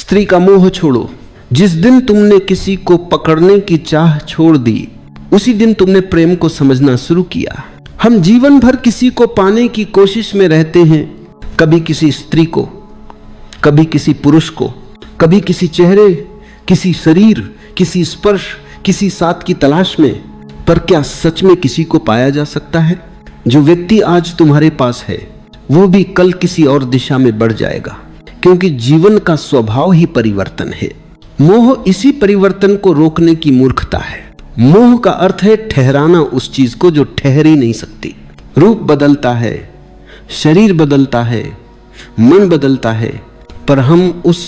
स्त्री का मोह छोड़ो। जिस दिन तुमने किसी को पकड़ने की चाह छोड़ दी, उसी दिन तुमने प्रेम को समझना शुरू किया। हम जीवन भर किसी को पाने की कोशिश में रहते हैं, कभी किसी स्त्री को, कभी किसी पुरुष को, कभी किसी चेहरे, किसी शरीर, किसी स्पर्श, किसी साथ की तलाश में। पर क्या सच में किसी को पाया जा सकता है? जो व्यक्ति आज तुम्हारे पास है वो भी कल किसी और दिशा में बढ़ जाएगा, क्योंकि जीवन का स्वभाव ही परिवर्तन है। मोह इसी परिवर्तन को रोकने की मूर्खता है। मोह का अर्थ है ठहराना उस चीज को जो ठहर ही नहीं सकती। रूप बदलता है, शरीर बदलता है, मन बदलता है, पर हम उस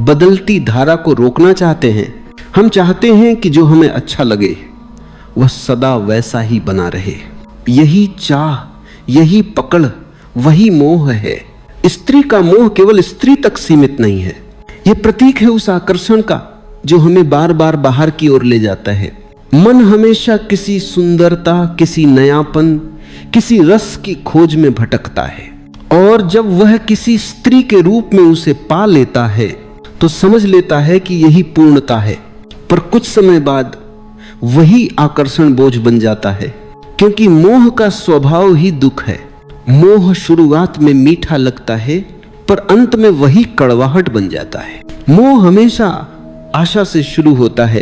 बदलती धारा को रोकना चाहते हैं। हम चाहते हैं कि जो हमें अच्छा लगे वह सदा वैसा ही बना रहे। यही चाह, यही पकड़, वही मोह है। स्त्री का मोह केवल स्त्री तक सीमित नहीं है। यह प्रतीक है उस आकर्षण का जो हमें बार बार बाहर की ओर ले जाता है। मन हमेशा किसी सुंदरता, किसी नयापन, किसी रस की खोज में भटकता है, और जब वह किसी स्त्री के रूप में उसे पा लेता है तो समझ लेता है कि यही पूर्णता है। पर कुछ समय बाद वही आकर्षण बोझ बन जाता है, क्योंकि मोह का स्वभाव ही दुख है। मोह शुरुआत में मीठा लगता है, पर अंत में वही कड़वाहट बन जाता है। मोह हमेशा आशा से शुरू होता है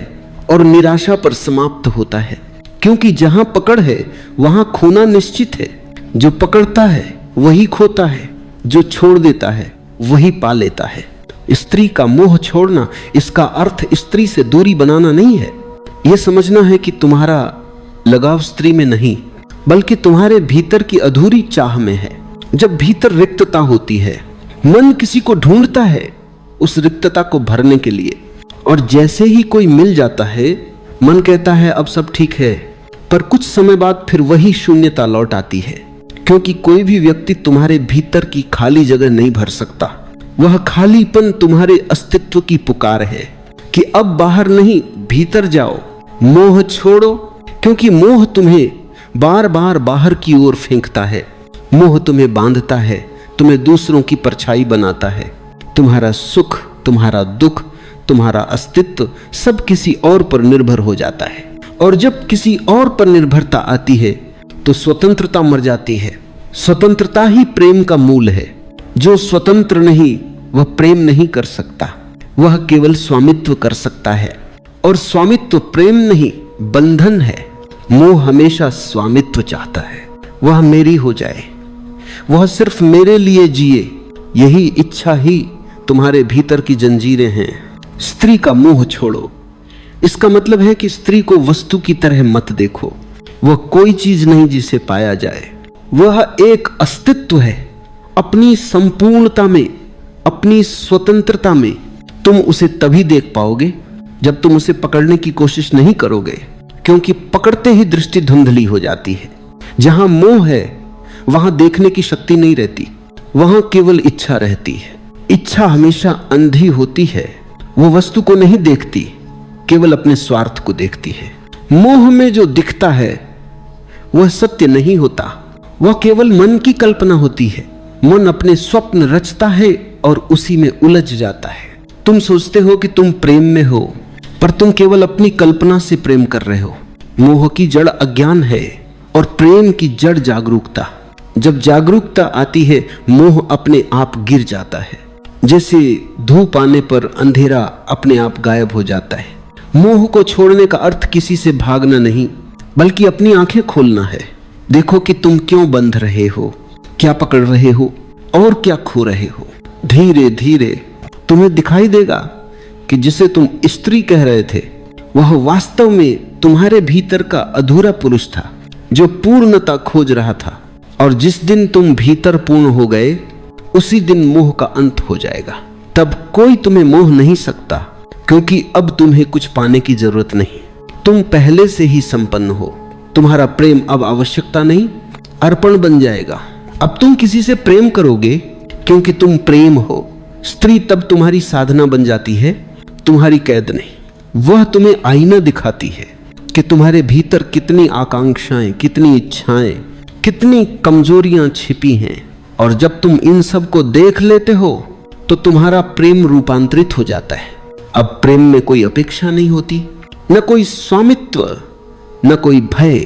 और निराशा पर समाप्त होता है, क्योंकि जहां पकड़ है वहां खोना निश्चित है। जो पकड़ता है वही खोता है, जो छोड़ देता है वही पा लेता है। स्त्री का मोह छोड़ना, इसका अर्थ स्त्री से दूरी बनाना नहीं है। यह समझना है कि तुम्हारा लगाव स्त्री में नहीं, बल्कि तुम्हारे भीतर की अधूरी चाह में है। जब भीतर रिक्तता होती है, मन किसी को ढूंढता है उस रिक्तता को भरने के लिए, और जैसे ही कोई मिल जाता है मन कहता है अब सब ठीक है। पर कुछ समय बाद फिर वही शून्यता लौट आती है, क्योंकि कोई भी व्यक्ति तुम्हारे भीतर की खाली जगह नहीं भर सकता। वह खालीपन तुम्हारे अस्तित्व की पुकार है कि अब बाहर नहीं, भीतर जाओ। मोह छोड़ो, क्योंकि मोह तुम्हें बार बार बाहर की ओर फेंकता है। मोह तुम्हें बांधता है, तुम्हें दूसरों की परछाई बनाता है। तुम्हारा सुख, तुम्हारा दुख, तुम्हारा अस्तित्व सब किसी और पर निर्भर हो जाता है, और जब किसी और पर निर्भरता आती है तो स्वतंत्रता मर जाती है। स्वतंत्रता ही प्रेम का मूल है। जो स्वतंत्र नहीं वह प्रेम नहीं कर सकता, वह केवल स्वामित्व कर सकता है, और स्वामित्व प्रेम नहीं, बंधन है। मोह हमेशा स्वामित्व चाहता है, वह मेरी हो जाए, वह सिर्फ मेरे लिए जिए। यही इच्छा ही तुम्हारे भीतर की जंजीरें हैं। स्त्री का मोह छोड़ो, इसका मतलब है कि स्त्री को वस्तु की तरह मत देखो। वह कोई चीज नहीं जिसे पाया जाए, वह एक अस्तित्व है। अपनी संपूर्णता में, अपनी स्वतंत्रता में तुम उसे तभी देख पाओगे जब तुम उसे पकड़ने की कोशिश नहीं करोगे, क्योंकि पकड़ते ही दृष्टि धुंधली हो जाती है। जहां मोह है वहां देखने की शक्ति नहीं रहती, वहां केवल इच्छा रहती है। इच्छा हमेशा अंधी होती है, वो वस्तु को नहीं देखती, केवल अपने स्वार्थ को देखती है। मोह में जो दिखता है वह सत्य नहीं होता, वह केवल मन की कल्पना होती है। मन अपने स्वप्न रचता है और उसी में उलझ जाता है। तुम सोचते हो कि तुम प्रेम में हो, पर तुम केवल अपनी कल्पना से प्रेम कर रहे हो। मोह की जड़ अज्ञान है और प्रेम की जड़ जागरूकता। जब जागरूकता आती है मोह अपने आप गिर जाता है, जैसे धूप आने पर अंधेरा अपने आप गायब हो जाता है। मोह को छोड़ने का अर्थ किसी से भागना नहीं, बल्कि अपनी आंखें खोलना है। देखो कि तुम क्यों बंध रहे हो, क्या पकड़ रहे हो और क्या खो रहे हो। धीरे धीरे तुम्हें दिखाई देगा कि जिसे तुम स्त्री कह रहे थे वह वास्तव में तुम्हारे भीतर का अधूरा पुरुष था, जो पूर्णता खोज रहा था। और जिस दिन तुम भीतर पूर्ण हो गए उसी दिन मोह का अंत हो जाएगा। तब कोई तुम्हें मोह नहीं सकता, क्योंकि अब तुम्हें कुछ पाने की जरूरत नहीं। तुम पहले से ही संपन्न हो। तुम्हारा प्रेम अब आवश्यकता नहीं, अर्पण बन जाएगा। अब तुम किसी से प्रेम करोगे क्योंकि तुम प्रेम हो। स्त्री तब तुम्हारी साधना बन जाती है, तुम्हारी कैद नहीं। वह तुम्हें आईना दिखाती है कि तुम्हारे भीतर कितनी आकांक्षाएं, कितनी इच्छाएं, कितनी कमजोरियां छिपी हैं। और जब तुम इन सब को देख लेते हो तो तुम्हारा प्रेम रूपांतरित हो जाता है। अब प्रेम में कोई अपेक्षा नहीं होती, न कोई स्वामित्व, न कोई भय।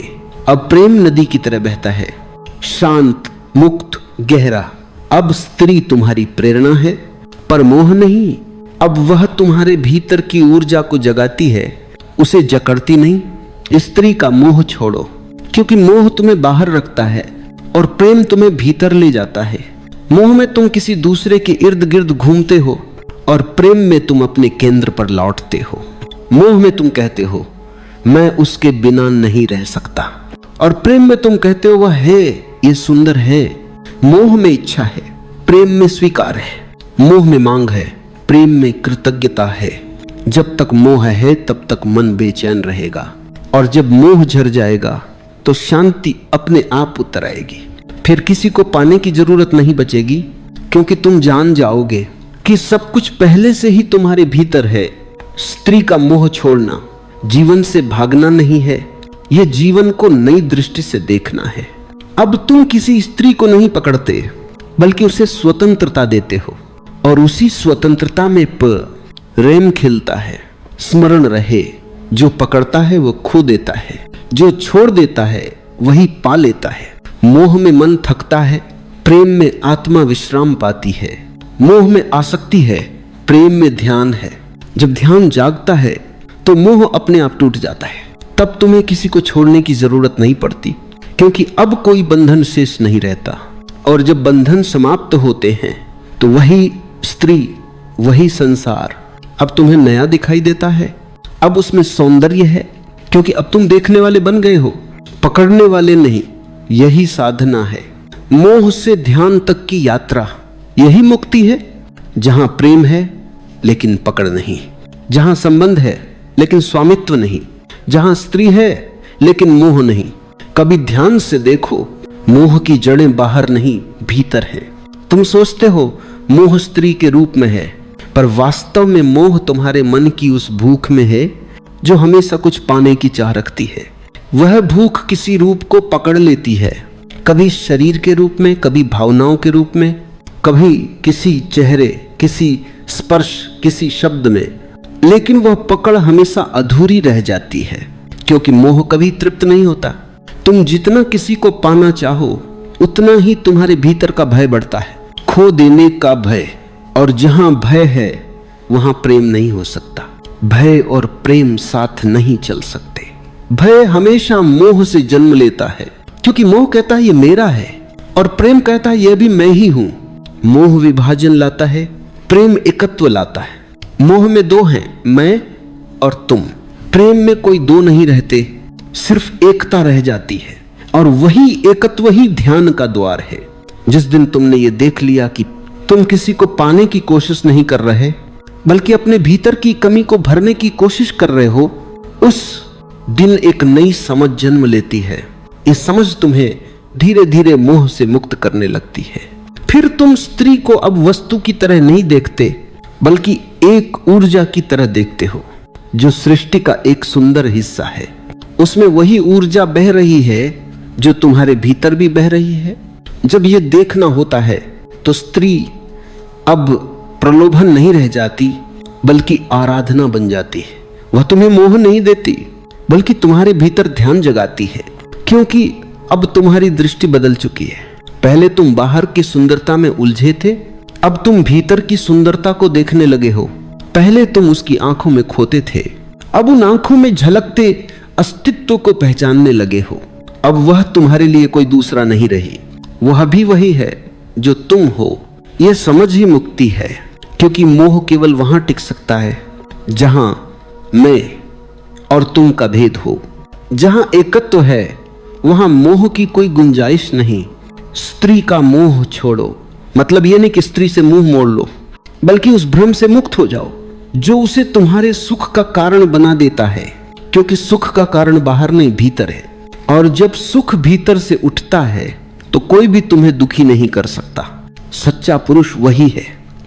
अब प्रेम नदी की तरह बहता है, शांत, मुक्त, गहरा। अब स्त्री तुम्हारी प्रेरणा है, पर मोह नहीं। अब वह तुम्हारे भीतर की ऊर्जा को जगाती है, उसे जकड़ती नहीं। स्त्री का मोह छोड़ो, क्योंकि मोह तुम्हें बाहर रखता है और प्रेम तुम्हें भीतर ले जाता है। मोह में तुम किसी दूसरे के इर्द गिर्द घूमते हो और प्रेम में तुम अपने केंद्र पर लौटते हो। मोह में तुम कहते हो मैं उसके बिना नहीं रह सकता, और प्रेम में तुम कहते हो वह है, ये सुंदर है। मोह में इच्छा है, प्रेम में स्वीकार है। मोह में मांग है, प्रेम में कृतज्ञता है। जब तक मोह है तब तक मन बेचैन रहेगा, और जब मोह झर जाएगा तो शांति अपने आप उतर आएगी। फिर किसी को पाने की जरूरत नहीं बचेगी, क्योंकि तुम जान जाओगे कि सब कुछ पहले से ही तुम्हारे भीतर है। स्त्री का मोह छोड़ना जीवन से भागना नहीं है, यह जीवन को नई दृष्टि से देखना है। अब तुम किसी स्त्री को नहीं पकड़ते, बल्कि उसे स्वतंत्रता देते हो, और उसी स्वतंत्रता में प्रेम खिलता है। स्मरण रहे, जो पकड़ता है वो खो देता है, जो छोड़ देता है वही पा लेता है। मोह में मन थकता है, प्रेम में आत्मा विश्राम पाती है। मोह में आसक्ति है, प्रेम में ध्यान है। जब ध्यान जागता है तो मोह अपने आप टूट जाता है। तब तुम्हें किसी को छोड़ने की जरूरत नहीं पड़ती, क्योंकि अब कोई बंधन शेष नहीं रहता। और जब बंधन समाप्त होते हैं तो वही स्त्री, वही संसार अब तुम्हें नया दिखाई देता है। अब उसमें सौंदर्य है, क्योंकि अब तुम देखने वाले बन गए हो, पकड़ने वाले नहीं। यही साधना है, मोह से ध्यान तक की यात्रा। यही मुक्ति है, जहां प्रेम है लेकिन पकड़ नहीं, जहां संबंध है लेकिन स्वामित्व नहीं, जहां स्त्री है लेकिन मोह नहीं। कभी ध्यान से देखो, मोह की जड़ें बाहर नहीं भीतर हैं। तुम सोचते हो मोह स्त्री के रूप में है, पर वास्तव में मोह तुम्हारे मन की उस भूख में है जो हमेशा कुछ पाने की चाह रखती है। वह भूख किसी रूप को पकड़ लेती है, कभी शरीर के रूप में, कभी भावनाओं के रूप में, कभी किसी चेहरे, किसी स्पर्श, किसी शब्द में। लेकिन वह पकड़ हमेशा अधूरी रह जाती है, क्योंकि मोह कभी तृप्त नहीं होता। तुम जितना किसी को पाना चाहो, उतना ही तुम्हारे भीतर का भय बढ़ता है, खो देने का भय। और जहां भय है वहां प्रेम नहीं हो सकता। भय और प्रेम साथ नहीं चल सकते। भय हमेशा मोह से जन्म लेता है, क्योंकि मोह कहता है ये मेरा है, और प्रेम कहता है यह भी मैं ही हूं। मोह विभाजन लाता है, प्रेम एकत्व लाता है। मोह में दो हैं, मैं और तुम। प्रेम में कोई दो नहीं रहते, सिर्फ एकता रह जाती है, और वही एकत्व ही ध्यान का द्वार है। जिस दिन तुमने ये देख लिया कि तुम किसी को पाने की कोशिश नहीं कर रहे, बल्कि अपने भीतर की कमी को भरने की कोशिश कर रहे हो, उस दिन एक नई समझ जन्म लेती है। ये समझ तुम्हें धीरे धीरे मोह से मुक्त करने लगती है। फिर तुम स्त्री को अब वस्तु की तरह नहीं देखते, बल्कि एक ऊर्जा की तरह देखते हो, जो सृष्टि का एक सुंदर हिस्सा है। उसमें वही ऊर्जा बह रही है जो तुम्हारे भीतर भी बह रही है। जब यह देखना होता है तो स्त्री अब प्रलोभन नहीं रह जाती, बल्कि आराधना बन जाती है। वह तुम्हें मोह नहीं देती, बल्कि तुम्हारे भीतर ध्यान जगाती है, क्योंकि अब तुम्हारी दृष्टि बदल चुकी है। पहले तुम बाहर की सुंदरता में उलझे थे, अब तुम भीतर की सुंदरता को देखने लगे हो। पहले तुम उसकी आंखों में खोते थे, अब उन आंखों में झलकते अस्तित्व को पहचानने लगे हो। अब वह तुम्हारे लिए कोई दूसरा नहीं रही, वह भी वही है जो तुम हो। यह समझ ही मुक्ति है, क्योंकि मोह केवल वहां टिक सकता है जहां मैं और तुम का भेद हो। जहां एकत्व है वहां मोह की कोई गुंजाइश नहीं। स्त्री का मोह छोड़ो, मतलब यह नहीं कि स्त्री से मुंह मोड़ लो, बल्कि उस भ्रम से मुक्त हो जाओ जो उसे तुम्हारे सुख का कारण बना देता है, क्योंकि सुख का कारण बाहर नहीं भीतर है। और जब सुख भीतर से उठता है तो कोई भी तुम्हें दुखी नहीं कर सकता। सच्चा पुरुष वही है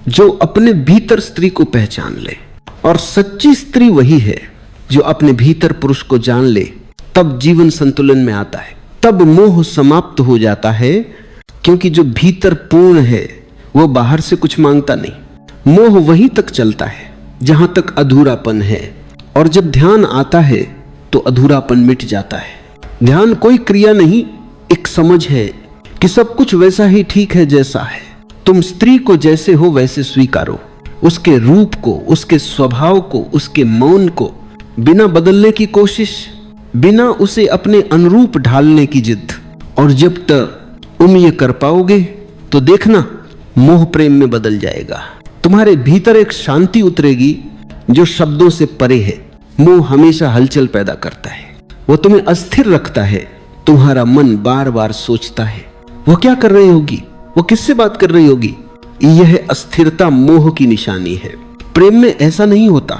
जो अपने भीतर स्त्री को पहचान ले, और सच्ची स्त्री वही है जो अपने भीतर पुरुष को जान ले। तब जीवन संतुलन में आता है, तब मोह समाप्त हो जाता है, क्योंकि जो भीतर पूर्ण है वो बाहर से कुछ मांगता नहीं। मोह वहीं तक चलता है जहां तक अधूरापन है, और जब ध्यान आता है तो अधूरापन मिट जाता है। ध्यान कोई क्रिया नहीं, एक समझ है कि सब कुछ वैसा ही ठीक है जैसा है। तुम स्त्री को जैसे हो वैसे स्वीकारो, उसके रूप को, उसके स्वभाव को, उसके मौन को, बिना बदलने की कोशिश, बिना उसे अपने अनुरूप ढालने की जिद। और जब तक तुम ये कर पाओगे तो देखना मोह प्रेम में बदल जाएगा। तुम्हारे भीतर एक शांति उतरेगी जो शब्दों से परे है। मोह हमेशा हलचल पैदा करता है, वो तुम्हें अस्थिर रखता है। तुम्हारा मन बार बार सोचता है वो क्या कर रही होगी, वो किससे बात कर रही होगी। यह अस्थिरता मोह की निशानी है। प्रेम में ऐसा नहीं होता।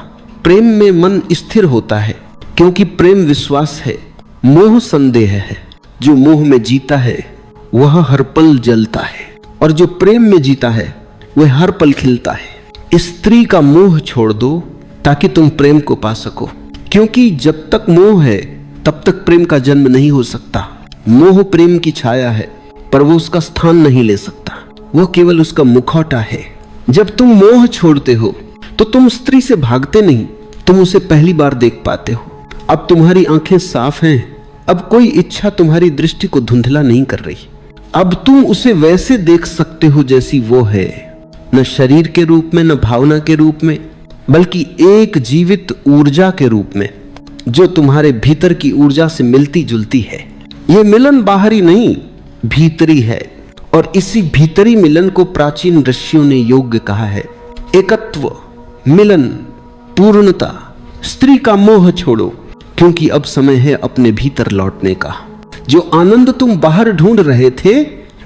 प्रेम में मन स्थिर होता है, क्योंकि प्रेम विश्वास है, मोह संदेह है। जो मोह में जीता है वह हर पल जलता है, और जो प्रेम में जीता है वह हर पल खिलता है। स्त्री का मोह छोड़ दो ताकि तुम प्रेम को पा सको, क्योंकि जब तक मोह है तब तक प्रेम का जन्म नहीं हो सकता। मोह प्रेम की छाया है, पर वो उसका स्थान नहीं ले सकता, वो केवल उसका मुखौटा है। जब तुम मोह छोड़ते हो तो तुम स्त्री से भागते नहीं, तुम उसे पहली बार देख पाते हो। अब तुम्हारी आंखें साफ हैं, अब कोई इच्छा तुम्हारी दृष्टि को धुंधला नहीं कर रही। अब तुम उसे वैसे देख सकते हो जैसी वो है, न शरीर के रूप में, न भावना के रूप में, बल्कि एक जीवित ऊर्जा के रूप में, जो तुम्हारे भीतर की ऊर्जा से मिलती जुलती है। यह मिलन बाहरी नहीं, भीतरी है, और इसी भीतरी मिलन को प्राचीन ऋषियों ने योग्य कहा है। एकत्व, मिलन, पूर्णता। स्त्री का मोह छोड़ो, क्योंकि अब समय है अपने भीतर लौटने का। जो आनंद तुम बाहर ढूंढ रहे थे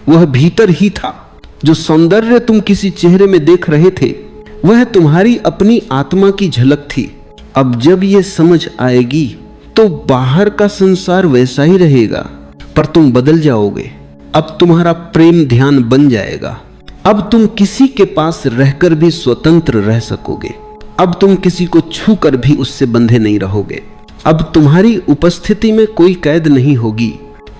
वह भीतर ही था। जो सौंदर्य तुम किसी चेहरे में देख रहे थे वह तुम्हारी अपनी आत्मा की झलक थी। अब जब ये समझ आएगी तो बाहर का संसार वैसा ही रहेगा, पर तुम बदल जाओगे। अब तुम्हारा प्रेम ध्यान बन जाएगा। अब तुम किसी के पास रहकर भी स्वतंत्र रह सकोगे। अब तुम किसी को छू कर भी उससे बंधे नहीं रहोगे। अब तुम्हारी उपस्थिति में कोई कैद नहीं होगी,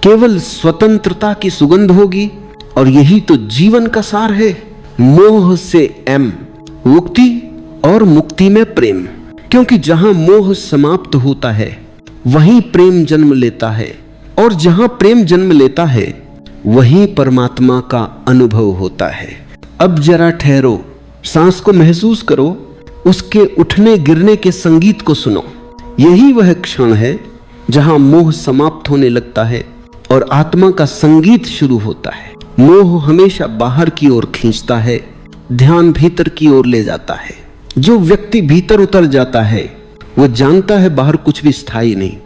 केवल स्वतंत्रता की सुगंध होगी। और यही तो जीवन का सार है। मोह से एम, मुक्ति, और मुक्ति में प्रेम। क्योंकि जहां मोह समाप्त होता है वहीं प्रेम जन्म लेता है, और जहां प्रेम जन्म लेता है वहीं परमात्मा का अनुभव होता है। अब जरा ठहरो, सांस को महसूस करो, उसके उठने गिरने के संगीत को सुनो। यही वह क्षण है जहां मोह समाप्त होने लगता है और आत्मा का संगीत शुरू होता है। मोह हमेशा बाहर की ओर खींचता है, ध्यान भीतर की ओर ले जाता है। जो व्यक्ति भीतर उतर जाता है वो जानता है बाहर कुछ भी स्थायी नहीं।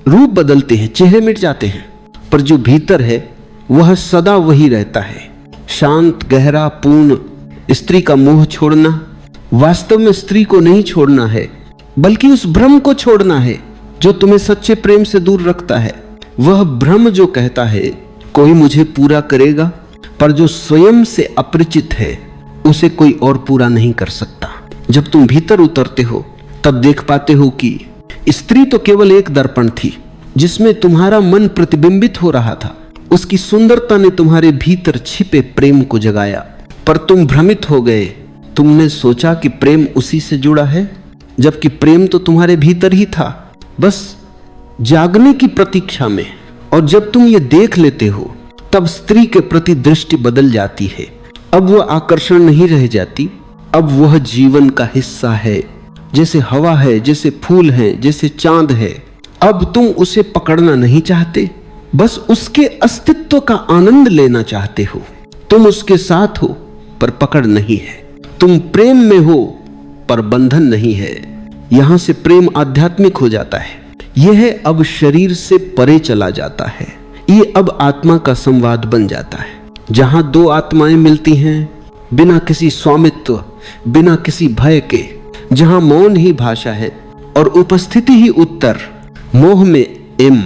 रूप बदलते हैं, चेहरे मिट जाते हैं, पर जो भीतर है वह सदा वही रहता है, शांत, गहरा, पूर्ण। स्त्री का मोह छोड़ना वास्तव में स्त्री को नहीं छोड़ना है, बल्कि उस भ्रम को छोड़ना है जो तुम्हें सच्चे प्रेम से दूर रखता है। वह भ्रम जो कहता है कोई मुझे पूरा करेगा, पर जो स्वयं से अपरिचित है उसे कोई और पूरा नहीं कर सकता। जब तुम भीतर उतरते हो तब देख पाते हो कि स्त्री तो केवल एक दर्पण थी जिसमें तुम्हारा मन प्रतिबिंबित हो रहा था। उसकी सुंदरता ने तुम्हारे भीतर छिपे प्रेम को जगाया, पर तुम भ्रमित हो गए। तुमने सोचा कि प्रेम उसी से जुड़ा है, जबकि प्रेम तो तुम्हारे भीतर ही था, बस जागने की प्रतीक्षा में। और जब तुम ये देख लेते हो तब स्त्री के प्रति दृष्टि बदल जाती है। अब वह आकर्षण नहीं रह जाती, अब वह जीवन का हिस्सा है, जैसे हवा है, जैसे फूल है, जैसे चांद है। अब तुम उसे पकड़ना नहीं चाहते, बस उसके अस्तित्व का आनंद लेना चाहते हो। तुम उसके साथ हो पर पकड़ नहीं है। तुम प्रेम में हो पर बंधन नहीं है। यहां से प्रेम आध्यात्मिक हो जाता है। यह अब शरीर से परे चला जाता है। ये अब आत्मा का संवाद बन जाता है, जहां दो आत्माएं मिलती हैं बिना किसी स्वामित्व, बिना किसी भय के, जहां मौन ही भाषा है और उपस्थिति ही उत्तर। मोह में एम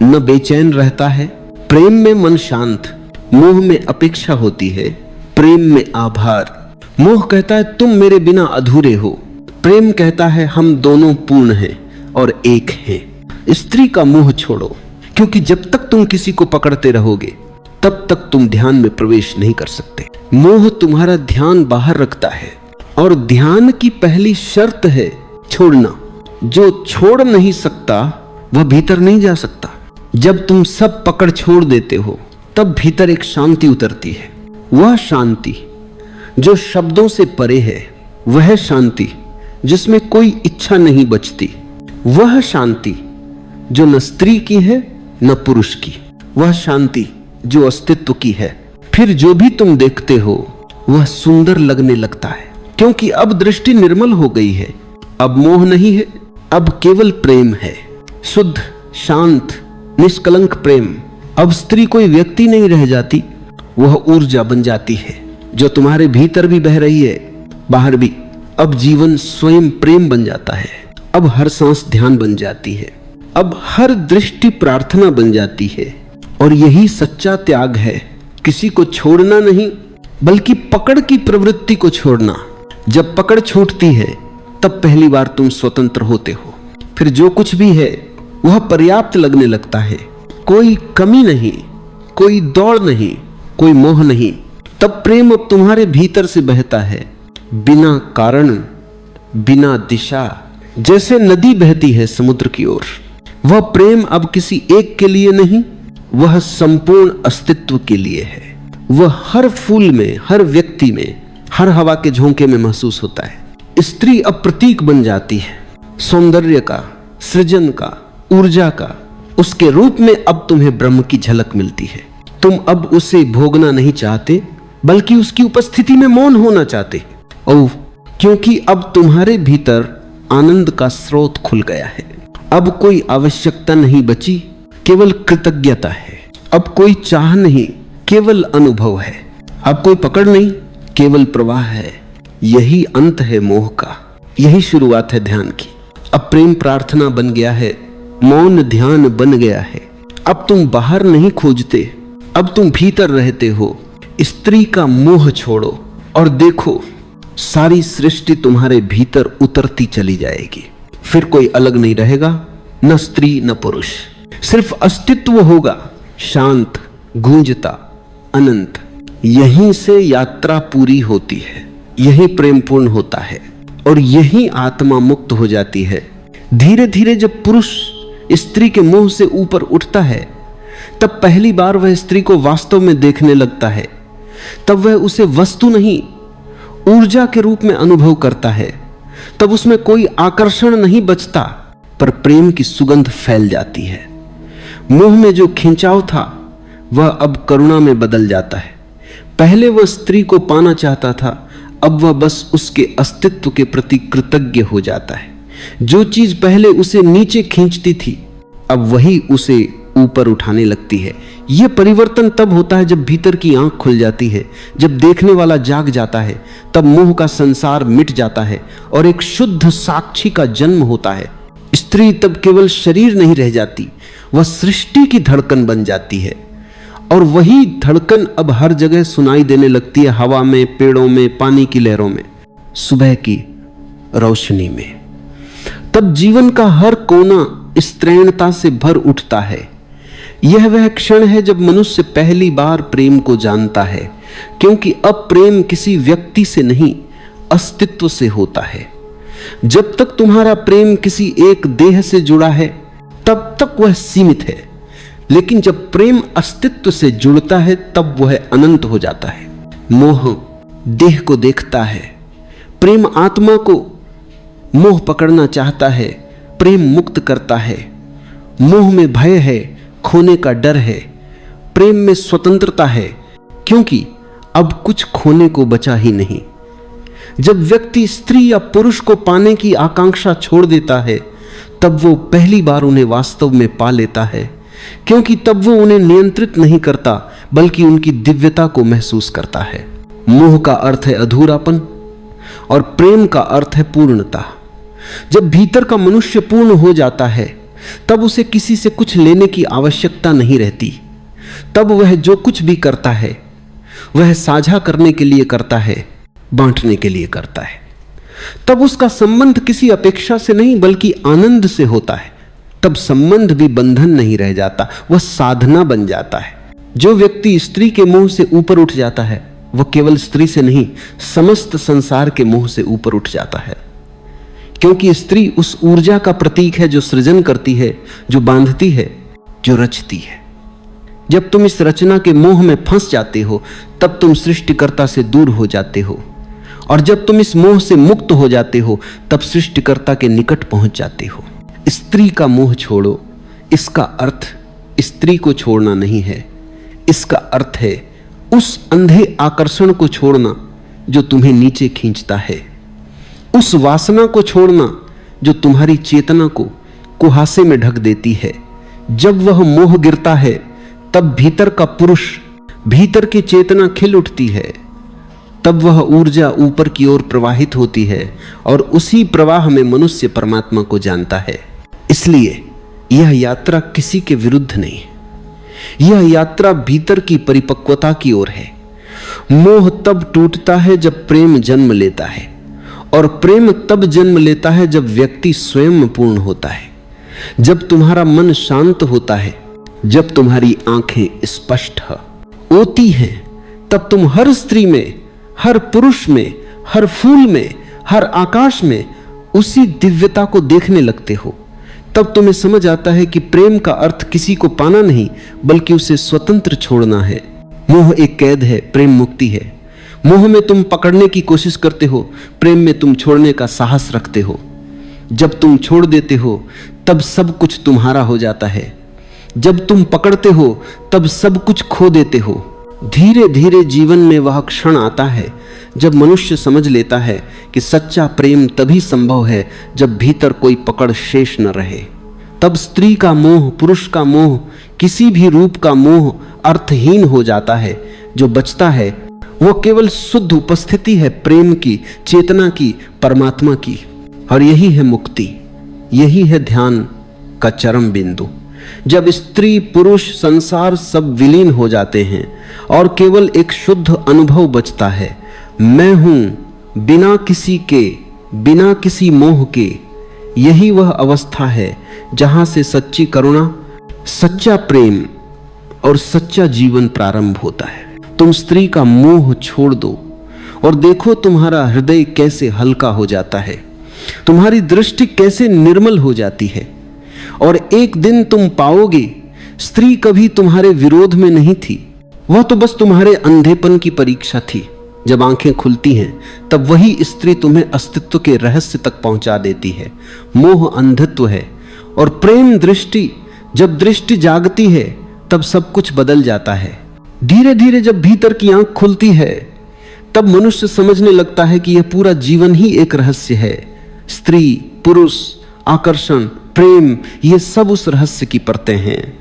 न बेचैन रहता है, प्रेम में मन शांत। मोह में अपेक्षा होती है, प्रेम में आभार। मोह कहता है तुम मेरे बिना अधूरे हो, प्रेम कहता है हम दोनों पूर्ण हैं और एक हैं। स्त्री का मोह छोड़ो, क्योंकि जब तक तुम किसी को पकड़ते रहोगे तब तक तुम ध्यान में प्रवेश नहीं कर सकते। मोह तुम्हारा ध्यान बाहर रखता है, और ध्यान की पहली शर्त है छोड़ना। जो छोड़ नहीं सकता वह भीतर नहीं जा सकता। जब तुम सब पकड़ छोड़ देते हो तब भीतर एक शांति उतरती है। वह शांति जो शब्दों से परे है, वह शांति जिसमें कोई इच्छा नहीं बचती, वह शांति जो न स्त्री की है न पुरुष की, वह शांति जो अस्तित्व की है। फिर जो भी तुम देखते हो वह सुंदर लगने लगता है, क्योंकि अब दृष्टि निर्मल हो गई है। अब मोह नहीं है, अब केवल प्रेम है, शुद्ध शांत निष्कलंक प्रेम। अब स्त्री कोई व्यक्ति नहीं रह जाती, वह ऊर्जा बन जाती है जो तुम्हारे भीतर भी बह रही है, बाहर भी। अब जीवन स्वयं प्रेम बन जाता है। अब हर सांस ध्यान बन जाती है। अब हर दृष्टि प्रार्थना बन जाती है। और यही सच्चा त्याग है, किसी को छोड़ना नहीं बल्कि पकड़ की प्रवृत्ति को छोड़ना। जब पकड़ छूटती है तब पहली बार तुम स्वतंत्र होते हो। फिर जो कुछ भी है वह पर्याप्त लगने लगता है। कोई कमी नहीं, कोई दौड़ नहीं, कोई मोह नहीं। तब प्रेम अब तुम्हारे भीतर से बहता है, बिना कारण, बिना दिशा, जैसे नदी बहती है समुद्र की ओर। वह प्रेम अब किसी एक के लिए नहीं, वह संपूर्ण अस्तित्व के लिए है। वह हर फूल में, हर व्यक्ति में, हर हवा के झोंके में महसूस होता है। स्त्री अब प्रतीक बन जाती है, सौंदर्य का, सृजन का, ऊर्जा का। उसके रूप में अब तुम्हें ब्रह्म की झलक मिलती है। तुम अब उसे भोगना नहीं चाहते बल्कि उसकी उपस्थिति में मौन होना चाहते। ओह, क्योंकि अब तुम्हारे भीतर आनंद का स्रोत खुल गया है। अब कोई आवश्यकता नहीं बची, केवल कृतज्ञता है। अब कोई चाह नहीं, केवल अनुभव है। अब कोई पकड़ नहीं, केवल प्रवाह है। यही अंत है मोह का, यही शुरुआत है ध्यान की। अब प्रेम प्रार्थना बन गया है, मौन ध्यान बन गया है। अब तुम बाहर नहीं खोजते, अब तुम भीतर रहते हो। स्त्री का मोह छोड़ो और देखो, सारी सृष्टि तुम्हारे भीतर उतरती चली जाएगी। फिर कोई अलग नहीं रहेगा, न स्त्री न पुरुष, सिर्फ अस्तित्व होगा, शांत, गूंजता, अनंत। यहीं से यात्रा पूरी होती है, यही प्रेम पूर्ण होता है और यही आत्मा मुक्त हो जाती है। धीरे धीरे जब पुरुष स्त्री के मोह से ऊपर उठता है तब पहली बार वह स्त्री को वास्तव में देखने लगता है। तब वह उसे वस्तु नहीं, ऊर्जा के रूप में अनुभव करता है। तब उसमें कोई आकर्षण नहीं बचता, पर प्रेम की सुगंध फैल जाती है। मोह में जो खिंचाव था वह अब करुणा में बदल जाता है। पहले वह स्त्री को पाना चाहता था, अब वह बस उसके अस्तित्व के प्रति कृतज्ञ हो जाता है। जो चीज पहले उसे नीचे खींचती थी अब वही उसे ऊपर उठाने लगती है। यह परिवर्तन तब होता है जब भीतर की आंख खुल जाती है, जब देखने वाला जाग जाता है। तब मोह का संसार मिट जाता है और एक शुद्ध साक्षी का जन्म होता है। स्त्री तब केवल शरीर नहीं रह जाती, वह सृष्टि की धड़कन बन जाती है। और वही धड़कन अब हर जगह सुनाई देने लगती है, हवा में, पेड़ों में, पानी की लहरों में, सुबह की रोशनी में। तब जीवन का हर कोना स्त्रैणता से भर उठता है। यह वह क्षण है जब मनुष्य पहली बार प्रेम को जानता है, क्योंकि अब प्रेम किसी व्यक्ति से नहीं, अस्तित्व से होता है। जब तक तुम्हारा प्रेम किसी एक देह से जुड़ा है तब तक वह सीमित है, लेकिन जब प्रेम अस्तित्व से जुड़ता है तब वह अनंत हो जाता है। मोह देह को देखता है, प्रेम आत्मा को मोह पकड़ना चाहता है, प्रेम मुक्त करता है। मोह में भय है, खोने का डर है, प्रेम में स्वतंत्रता है, क्योंकि अब कुछ खोने को बचा ही नहीं। जब व्यक्ति स्त्री या पुरुष को पाने की आकांक्षा छोड़ देता है तब वो पहली बार उन्हें वास्तव में पा लेता है, क्योंकि तब वो उन्हें नियंत्रित नहीं करता बल्कि उनकी दिव्यता को महसूस करता है। मोह का अर्थ है अधूरापन और प्रेम का अर्थ है पूर्णता। जब भीतर का मनुष्य पूर्ण हो जाता है तब उसे किसी से कुछ लेने की आवश्यकता नहीं रहती। तब वह जो कुछ भी करता है वह साझा करने के लिए करता है, बांटने के लिए करता है। तब उसका संबंध किसी अपेक्षा से नहीं बल्कि आनंद से होता है। तब संबंध भी बंधन नहीं रह जाता, वह साधना बन जाता है। जो व्यक्ति स्त्री के मोह से ऊपर उठ जाता है वह केवल स्त्री से नहीं, समस्त संसार के मोह से ऊपर उठ जाता है। क्योंकि स्त्री उस ऊर्जा का प्रतीक है जो सृजन करती है, जो बांधती है, जो रचती है। जब तुम इस रचना के मोह में फंस जाते हो, तब तुम सृष्टिकर्ता से दूर हो जाते हो, और जब तुम इस मोह से मुक्त हो जाते हो, तब सृष्टिकर्ता के निकट पहुंच जाते हो। स्त्री का मोह छोड़ो, इसका अर्थ स्त्री को छोड़ना नहीं है। इसका अर्थ है उस अंधे आकर्षण को छोड़ना जो तुम्हें नीचे खींचता है, उस वासना को छोड़ना जो तुम्हारी चेतना को कुहासे में ढक देती है। जब वह मोह गिरता है, तब भीतर का पुरुष, भीतर की चेतना खिल उठती है। तब वह ऊर्जा ऊपर की ओर प्रवाहित होती है, और उसी प्रवाह में मनुष्य परमात्मा को जानता है। इसलिए यह यात्रा किसी के विरुद्ध नहीं, यह यात्रा भीतर की परिपक्वता की ओर है। मोह तब टूटता है जब प्रेम जन्म लेता है, और प्रेम तब जन्म लेता है जब व्यक्ति स्वयं पूर्ण होता है, जब तुम्हारा मन शांत होता है, जब तुम्हारी आंखें स्पष्ट होती हैं। तब तुम हर स्त्री में, हर पुरुष में, हर फूल में, हर आकाश में उसी दिव्यता को देखने लगते हो। तब तुम्हें समझ आता है कि प्रेम का अर्थ किसी को पाना नहीं, बल्कि उसे स्वतंत्र छोड़ना है। मोह एक कैद है, प्रेम मुक्ति है। मोह में तुम पकड़ने की कोशिश करते हो, प्रेम में तुम छोड़ने का साहस रखते हो। जब तुम छोड़ देते हो, तब सब कुछ तुम्हारा हो जाता है। जब तुम पकड़ते हो, तब सब कुछ खो देते हो। धीरे धीरे जीवन में वह क्षण आता है जब मनुष्य समझ लेता है कि सच्चा प्रेम तभी संभव है जब भीतर कोई पकड़ शेष न रहे। तब स्त्री का मोह, पुरुष का मोह, किसी भी रूप का मोह अर्थहीन हो जाता है। जो बचता है वो केवल शुद्ध उपस्थिति है, प्रेम की, चेतना की, परमात्मा की। और यही है मुक्ति, यही है ध्यान का चरम बिंदु। जब स्त्री, पुरुष, संसार सब विलीन हो जाते हैं और केवल एक शुद्ध अनुभव बचता है, मैं हूं बिना किसी के, बिना किसी मोह के। यही वह अवस्था है जहां से सच्ची करुणा, सच्चा प्रेम और सच्चा जीवन प्रारंभ होता है। तुम स्त्री का मोह छोड़ दो और देखो तुम्हारा हृदय कैसे हल्का हो जाता है, तुम्हारी दृष्टि कैसे निर्मल हो जाती है। और एक दिन तुम पाओगे स्त्री कभी तुम्हारे विरोध में नहीं थी, वह तो बस तुम्हारे अंधेपन की परीक्षा थी। जब आंखें खुलती हैं, तब वही स्त्री तुम्हें अस्तित्व के रहस्य तक पहुंचा देती है। मोह अंधत्व है और प्रेम दृष्टि। जब दृष्टि जागती है, तब सब कुछ बदल जाता है। धीरे धीरे जब भीतर की आंख खुलती है, तब मनुष्य समझने लगता है कि यह पूरा जीवन ही एक रहस्य है। स्त्री, पुरुष, आकर्षण, प्रेम, ये सब उस रहस्य की परतें हैं।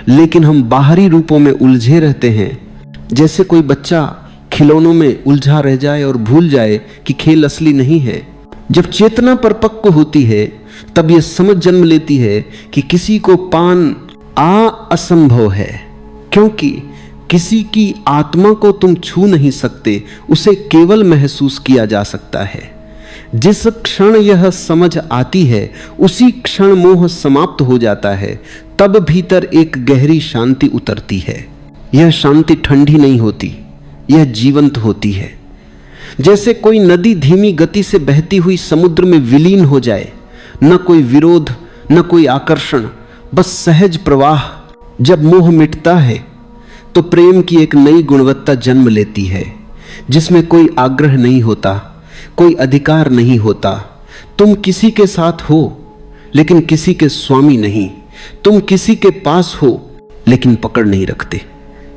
लेकिन हम बाहरी रूपों में उलझे रहते हैं, जैसे कोई बच्चा खिलौनों में उलझा रह जाए और भूल जाए कि खेल असली नहीं है। जब चेतना परिपक्व होती है, तब यह समझ जन्म लेती है कि किसी को पान असंभव है, क्योंकि किसी की आत्मा को तुम छू नहीं सकते, उसे केवल महसूस किया जा सकता है। जिस क्षण यह समझ आती है, उसी क्षण मोह समाप्त हो जाता है। तब भीतर एक गहरी शांति उतरती है। यह शांति ठंडी नहीं होती, यह जीवंत होती है। जैसे कोई नदी धीमी गति से बहती हुई समुद्र में विलीन हो जाए, न कोई विरोध, न कोई आकर्षण, बस सहज प्रवाह। जब मोह मिटता है, तो प्रेम की एक नई गुणवत्ता जन्म लेती है, जिसमें कोई आग्रह नहीं होता, कोई अधिकार नहीं होता। तुम किसी के साथ हो, लेकिन किसी के स्वामी नहीं। तुम किसी के पास हो, लेकिन पकड़ नहीं रखते।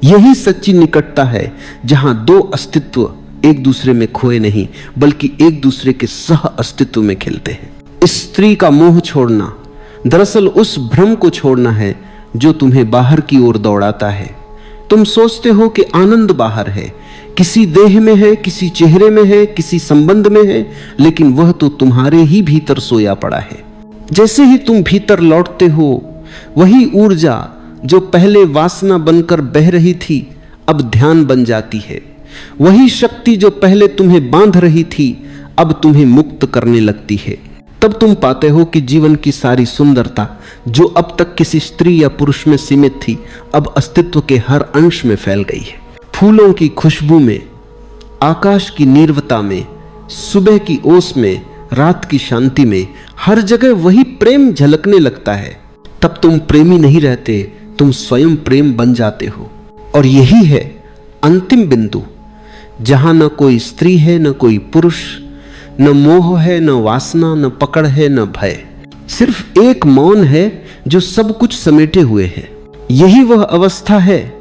यही सच्ची निकटता है, जहां दो अस्तित्व एक दूसरे में खोए नहीं, बल्कि एक दूसरे के सह अस्तित्व में खिलते हैं। स्त्री का मोह छोड़ना दरअसल उस भ्रम को छोड़ना है जो तुम्हें बाहर की ओर दौड़ाता है। तुम सोचते हो कि आनंद बाहर है, किसी देह में है, किसी चेहरे में है, किसी संबंध में है, लेकिन वह तो तुम्हारे ही भीतर सोया पड़ा है। जैसे ही तुम भीतर लौटते हो, वही ऊर्जा जो पहले वासना बनकर बह रही थी, अब ध्यान बन जाती है। वही शक्ति जो पहले तुम्हें बांध रही थी, अब तुम्हें मुक्त करने लगती है। तब तुम पाते हो कि जीवन की सारी सुंदरता, जो अब तक किसी स्त्री या पुरुष में सीमित थी, अब अस्तित्व के हर अंश में फैल गई है। फूलों की खुशबू में, आकाश की नीरवता में, सुबह की ओस में, रात की शांति में, हर जगह वही प्रेम झलकने लगता है। तब तुम प्रेमी नहीं रहते, तुम स्वयं प्रेम बन जाते हो। और यही है अंतिम बिंदु, जहां न कोई स्त्री है, न कोई पुरुष, न मोह है, न वासना, न पकड़ है, न भय। सिर्फ एक मौन है जो सब कुछ समेटे हुए है। यही वह अवस्था है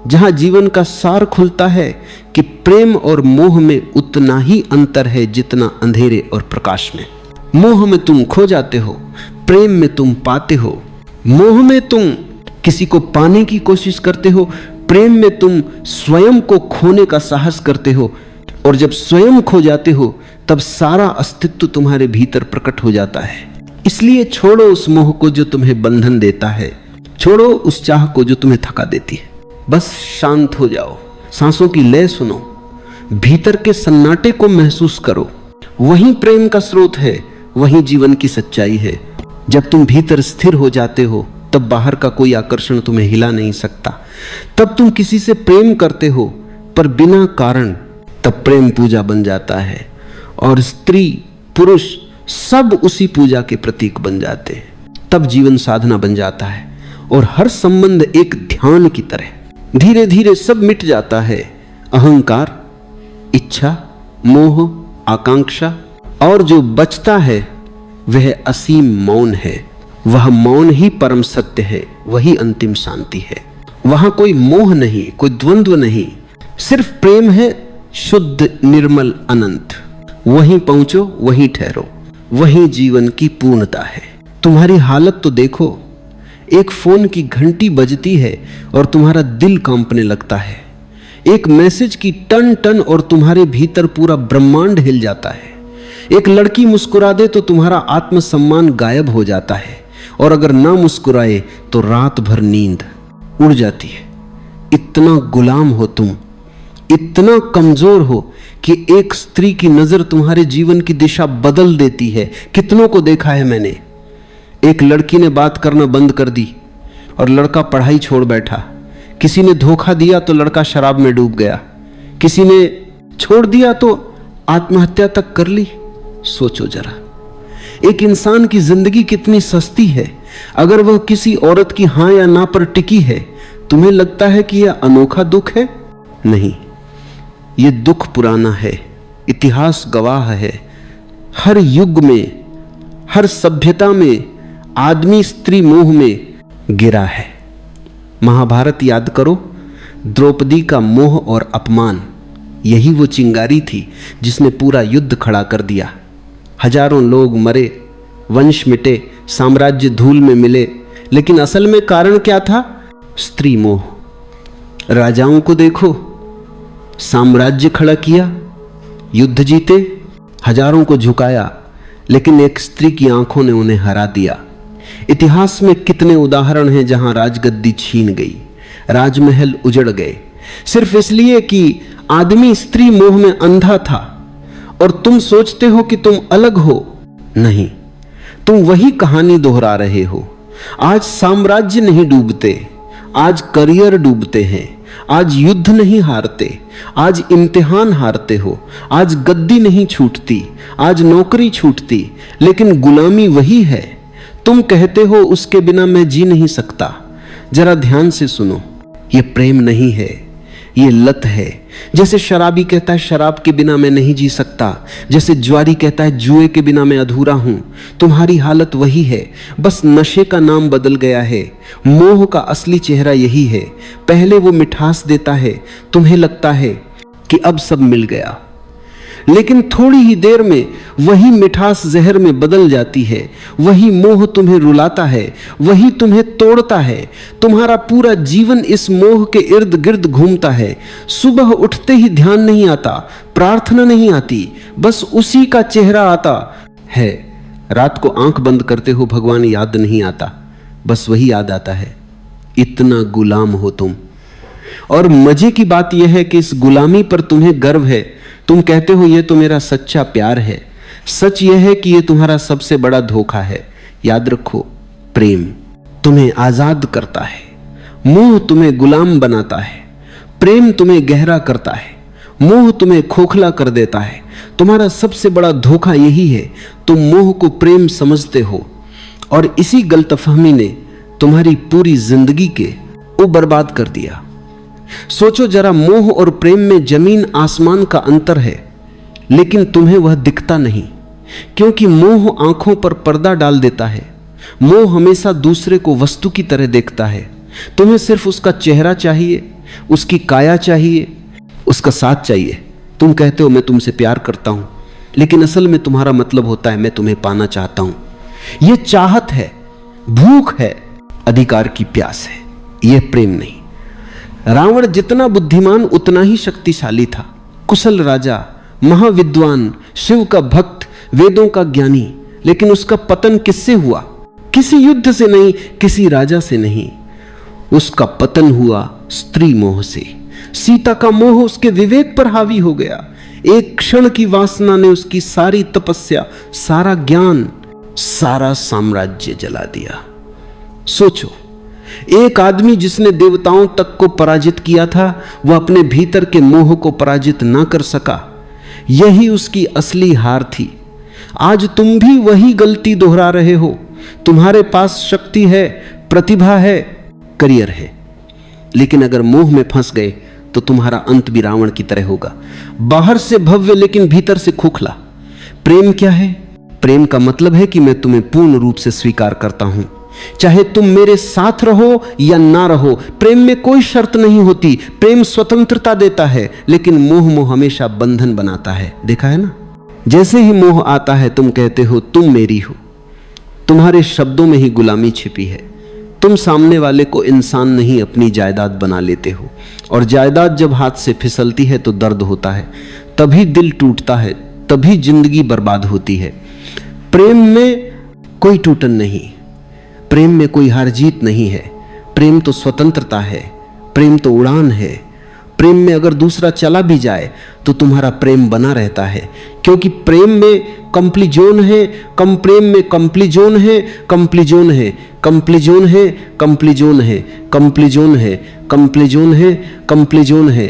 जहां जीवन का सार खुलता है कि प्रेम और मोह में उतना ही अंतर है जितना अंधेरे और प्रकाश में। मोह में तुम खो जाते हो, प्रेम में तुम पाते हो। मोह में तुम किसी को पाने की कोशिश करते हो, प्रेम में तुम स्वयं को खोने का साहस करते हो। और जब स्वयं खो जाते हो तब सारा अस्तित्व तुम्हारे भीतर प्रकट हो जाता है। इसलिए छोड़ो उस मोह को जो तुम्हें बंधन देता है, छोड़ो उस चाह को जो तुम्हें थका देती है। बस शांत हो जाओ, सांसों की लय सुनो, भीतर के सन्नाटे को महसूस करो। वही प्रेम का स्रोत है, वही जीवन की सच्चाई है। जब तुम भीतर स्थिर हो जाते हो तब बाहर का कोई आकर्षण तुम्हें हिला नहीं सकता। तब तुम किसी से प्रेम करते हो पर बिना कारण, तब प्रेम पूजा बन जाता है और स्त्री पुरुष सब उसी पूजा के प्रतीक बन जाते हैं। तब जीवन साधना बन जाता है और हर संबंध एक ध्यान की तरह धीरे धीरे सब मिट जाता है। अहंकार, इच्छा, मोह, आकांक्षा, और जो बचता है वह असीम मौन है। वह मौन ही परम सत्य है, वही अंतिम शांति है। वहां कोई मोह नहीं, कोई द्वंद्व नहीं, सिर्फ प्रेम है, शुद्ध, निर्मल, अनंत। वहीं पहुंचो, वहीं ठहरो, वहीं जीवन की पूर्णता है। तुम्हारी हालत तो देखो, एक फोन की घंटी बजती है और तुम्हारा दिल कांपने लगता है। एक मैसेज की टन टन और तुम्हारे भीतर पूरा ब्रह्मांड हिल जाता है। एक लड़की मुस्कुरा दे तो तुम्हारा आत्मसम्मान गायब हो जाता है, और अगर ना मुस्कुराए तो रात भर नींद उड़ जाती है। इतना गुलाम हो तुम, इतना कमजोर हो कि एक स्त्री की नजर तुम्हारे जीवन की दिशा बदल देती है। कितनों को देखा है मैंने, एक लड़की ने बात करना बंद कर दी और लड़का पढ़ाई छोड़ बैठा। किसी ने धोखा दिया तो लड़का शराब में डूब गया। किसी ने छोड़ दिया तो आत्महत्या तक कर ली। सोचो जरा, एक इंसान की जिंदगी कितनी सस्ती है। अगर वह किसी औरत की हां या ना पर टिकी है, तुम्हें लगता है कि यह अनोखा दुख है? नहीं, यह दुख पुराना है, इतिहास गवाह है। हर युग में, हर सभ्यता में आदमी स्त्री मोह में गिरा है। महाभारत याद करो, द्रौपदी का मोह और अपमान, यही वो चिंगारी थी जिसने पूरा युद्ध खड़ा कर दिया। हजारों लोग मरे, वंश मिटे, साम्राज्य धूल में मिले, लेकिन असल में कारण क्या था? स्त्री मोह। राजाओं को देखो, साम्राज्य खड़ा किया, युद्ध जीते, हजारों को झुकाया, लेकिन एक स्त्री की आंखों ने उन्हें हरा दिया। इतिहास में कितने उदाहरण हैं जहां राजगद्दी छीन गई, राजमहल उजड़ गए, सिर्फ इसलिए कि आदमी स्त्री मोह में अंधा था। और तुम सोचते हो कि तुम अलग हो। नहीं, तुम वही कहानी दोहरा रहे हो। आज साम्राज्य नहीं डूबते, आज करियर डूबते हैं। आज युद्ध नहीं हारते, आज इम्तिहान हारते हो। आज गद्दी नहीं छूटती, आज नौकरी छूटती, लेकिन गुलामी वही है। तुम कहते हो उसके बिना मैं जी नहीं सकता। जरा ध्यान से सुनो, ये प्रेम नहीं है, ये लत है। जैसे शराबी कहता है शराब के बिना मैं नहीं जी सकता, जैसे जुआरी कहता है जुए के बिना मैं अधूरा हूं। तुम्हारी हालत वही है, बस नशे का नाम बदल गया है। मोह का असली चेहरा यही है। पहले वो मिठास देता है, तुम्हें लगता है कि अब सब मिल गया, लेकिन थोड़ी ही देर में वही मिठास जहर में बदल जाती है। वही मोह तुम्हें रुलाता है, वही तुम्हें तोड़ता है। तुम्हारा पूरा जीवन इस मोह के इर्द गिर्द घूमता है। सुबह उठते ही ध्यान नहीं आता, प्रार्थना नहीं आती, बस उसी का चेहरा आता है। रात को आंख बंद करते हो, भगवान याद नहीं आता, बस वही याद आता है। इतना गुलाम हो तुम। और मजे की बात यह है कि इस गुलामी पर तुम्हें गर्व है। तुम कहते हो यह तो मेरा सच्चा प्यार है। सच यह है कि यह तुम्हारा सबसे बड़ा धोखा है। याद रखो, प्रेम तुम्हें आजाद करता है, मोह तुम्हें गुलाम बनाता है, प्रेम तुम्हें गहरा करता है। मोह तुम्हें खोखला कर देता है। तुम्हारा सबसे बड़ा धोखा यही है, तुम मोह को प्रेम समझते हो और इसी गलतफहमी ने तुम्हारी पूरी जिंदगी को बर्बाद कर दिया। सोचो जरा, मोह और प्रेम में जमीन आसमान का अंतर है, लेकिन तुम्हें वह दिखता नहीं, क्योंकि मोह आंखों पर पर्दा डाल देता है। मोह हमेशा दूसरे को वस्तु की तरह देखता है। तुम्हें सिर्फ उसका चेहरा चाहिए, उसकी काया चाहिए, उसका साथ चाहिए। तुम कहते हो मैं तुमसे प्यार करता हूं, लेकिन असल में तुम्हारा मतलब होता है मैं तुम्हें पाना चाहता हूं। यह चाहत है, भूख है, अधिकार की प्यास है, यह प्रेम नहीं। रावण जितना बुद्धिमान उतना ही शक्तिशाली था, कुशल राजा, महाविद्वान, शिव का भक्त, वेदों का ज्ञानी, लेकिन उसका पतन किससे हुआ? किसी युद्ध से नहीं, किसी राजा से नहीं। उसका पतन हुआ स्त्री मोह से। सीता का मोह उसके विवेक पर हावी हो गया। एक क्षण की वासना ने उसकी सारी तपस्या, सारा ज्ञान, सारा साम्राज्य जला दिया। सोचो, एक आदमी जिसने देवताओं तक को पराजित किया था, वह अपने भीतर के मोह को पराजित ना कर सका। यही उसकी असली हार थी। आज तुम भी वही गलती दोहरा रहे हो। तुम्हारे पास शक्ति है, प्रतिभा है, करियर है, लेकिन अगर मोह में फंस गए तो तुम्हारा अंत भी रावण की तरह होगा। बाहर से भव्य लेकिन भीतर से खोखला। प्रेम क्या है? प्रेम का मतलब है कि मैं तुम्हें पूर्ण रूप से स्वीकार करता हूं, चाहे तुम मेरे साथ रहो या ना रहो। प्रेम में कोई शर्त नहीं होती। प्रेम स्वतंत्रता देता है, लेकिन मोह हमेशा बंधन बनाता है। देखा है ना? जैसे ही मोह आता है तुम कहते हो तुम मेरी हो। तुम्हारे शब्दों में ही गुलामी छिपी है। तुम सामने वाले को इंसान नहीं अपनी जायदाद बना लेते हो, और जायदाद जब हाथ से फिसलती है तो दर्द होता है, तभी दिल टूटता है, तभी जिंदगी बर्बाद होती है। प्रेम में कोई टूटन नहीं, प्रेम में कोई हार जीत नहीं है। प्रेम तो स्वतंत्रता है, प्रेम तो उड़ान है। प्रेम में अगर दूसरा चला भी जाए तो तुम्हारा प्रेम बना रहता है, क्योंकि प्रेम में कंप्लीजोन है, कम प्रेम में कंप्लीजोन है, कंप्लीजोन है, कंप्लीजोन है, कंप्लीजोन है, कंप्लीजोन है, कंप्लीजोन है, कंप्लीजोन है।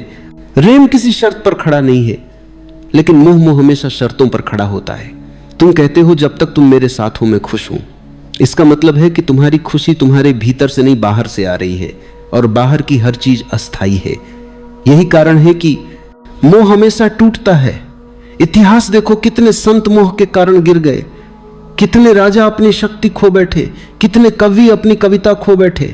प्रेम किसी शर्त पर खड़ा नहीं है, लेकिन मोह हमेशा शर्तों पर खड़ा होता है। तुम कहते हो जब तक तुम मेरे साथ हो मैं खुश हूं। इसका मतलब है कि तुम्हारी खुशी तुम्हारे भीतर से नहीं, बाहर से आ रही है, और बाहर की हर चीज अस्थाई है। यही कारण है कि मोह हमेशा टूटता है। इतिहास देखो, कितने संत मोह के कारण गिर गए, कितने राजा अपनी शक्ति खो बैठे, कितने कवि अपनी कविता खो बैठे,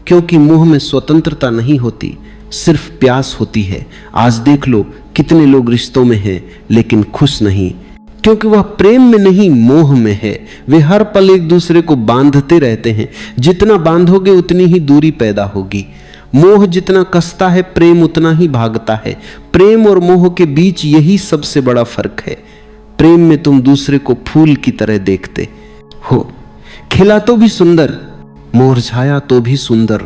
क्योंकि मोह में स्वतंत्रता नहीं होती, सिर्फ प्यास होती है। आज देख लो कितने लोग रिश्तों में हैं लेकिन खुश नहीं, क्योंकि वह प्रेम में नहीं, मोह में है। वे हर पल एक दूसरे को बांधते रहते हैं। जितना बांधोगे उतनी ही दूरी पैदा होगी। मोह जितना कसता है, प्रेम उतना ही भागता है। प्रेम और मोह के बीच यही सबसे बड़ा फर्क है। प्रेम में तुम दूसरे को फूल की तरह देखते हो, खिला तो भी सुंदर, मुरझाया तो भी सुंदर।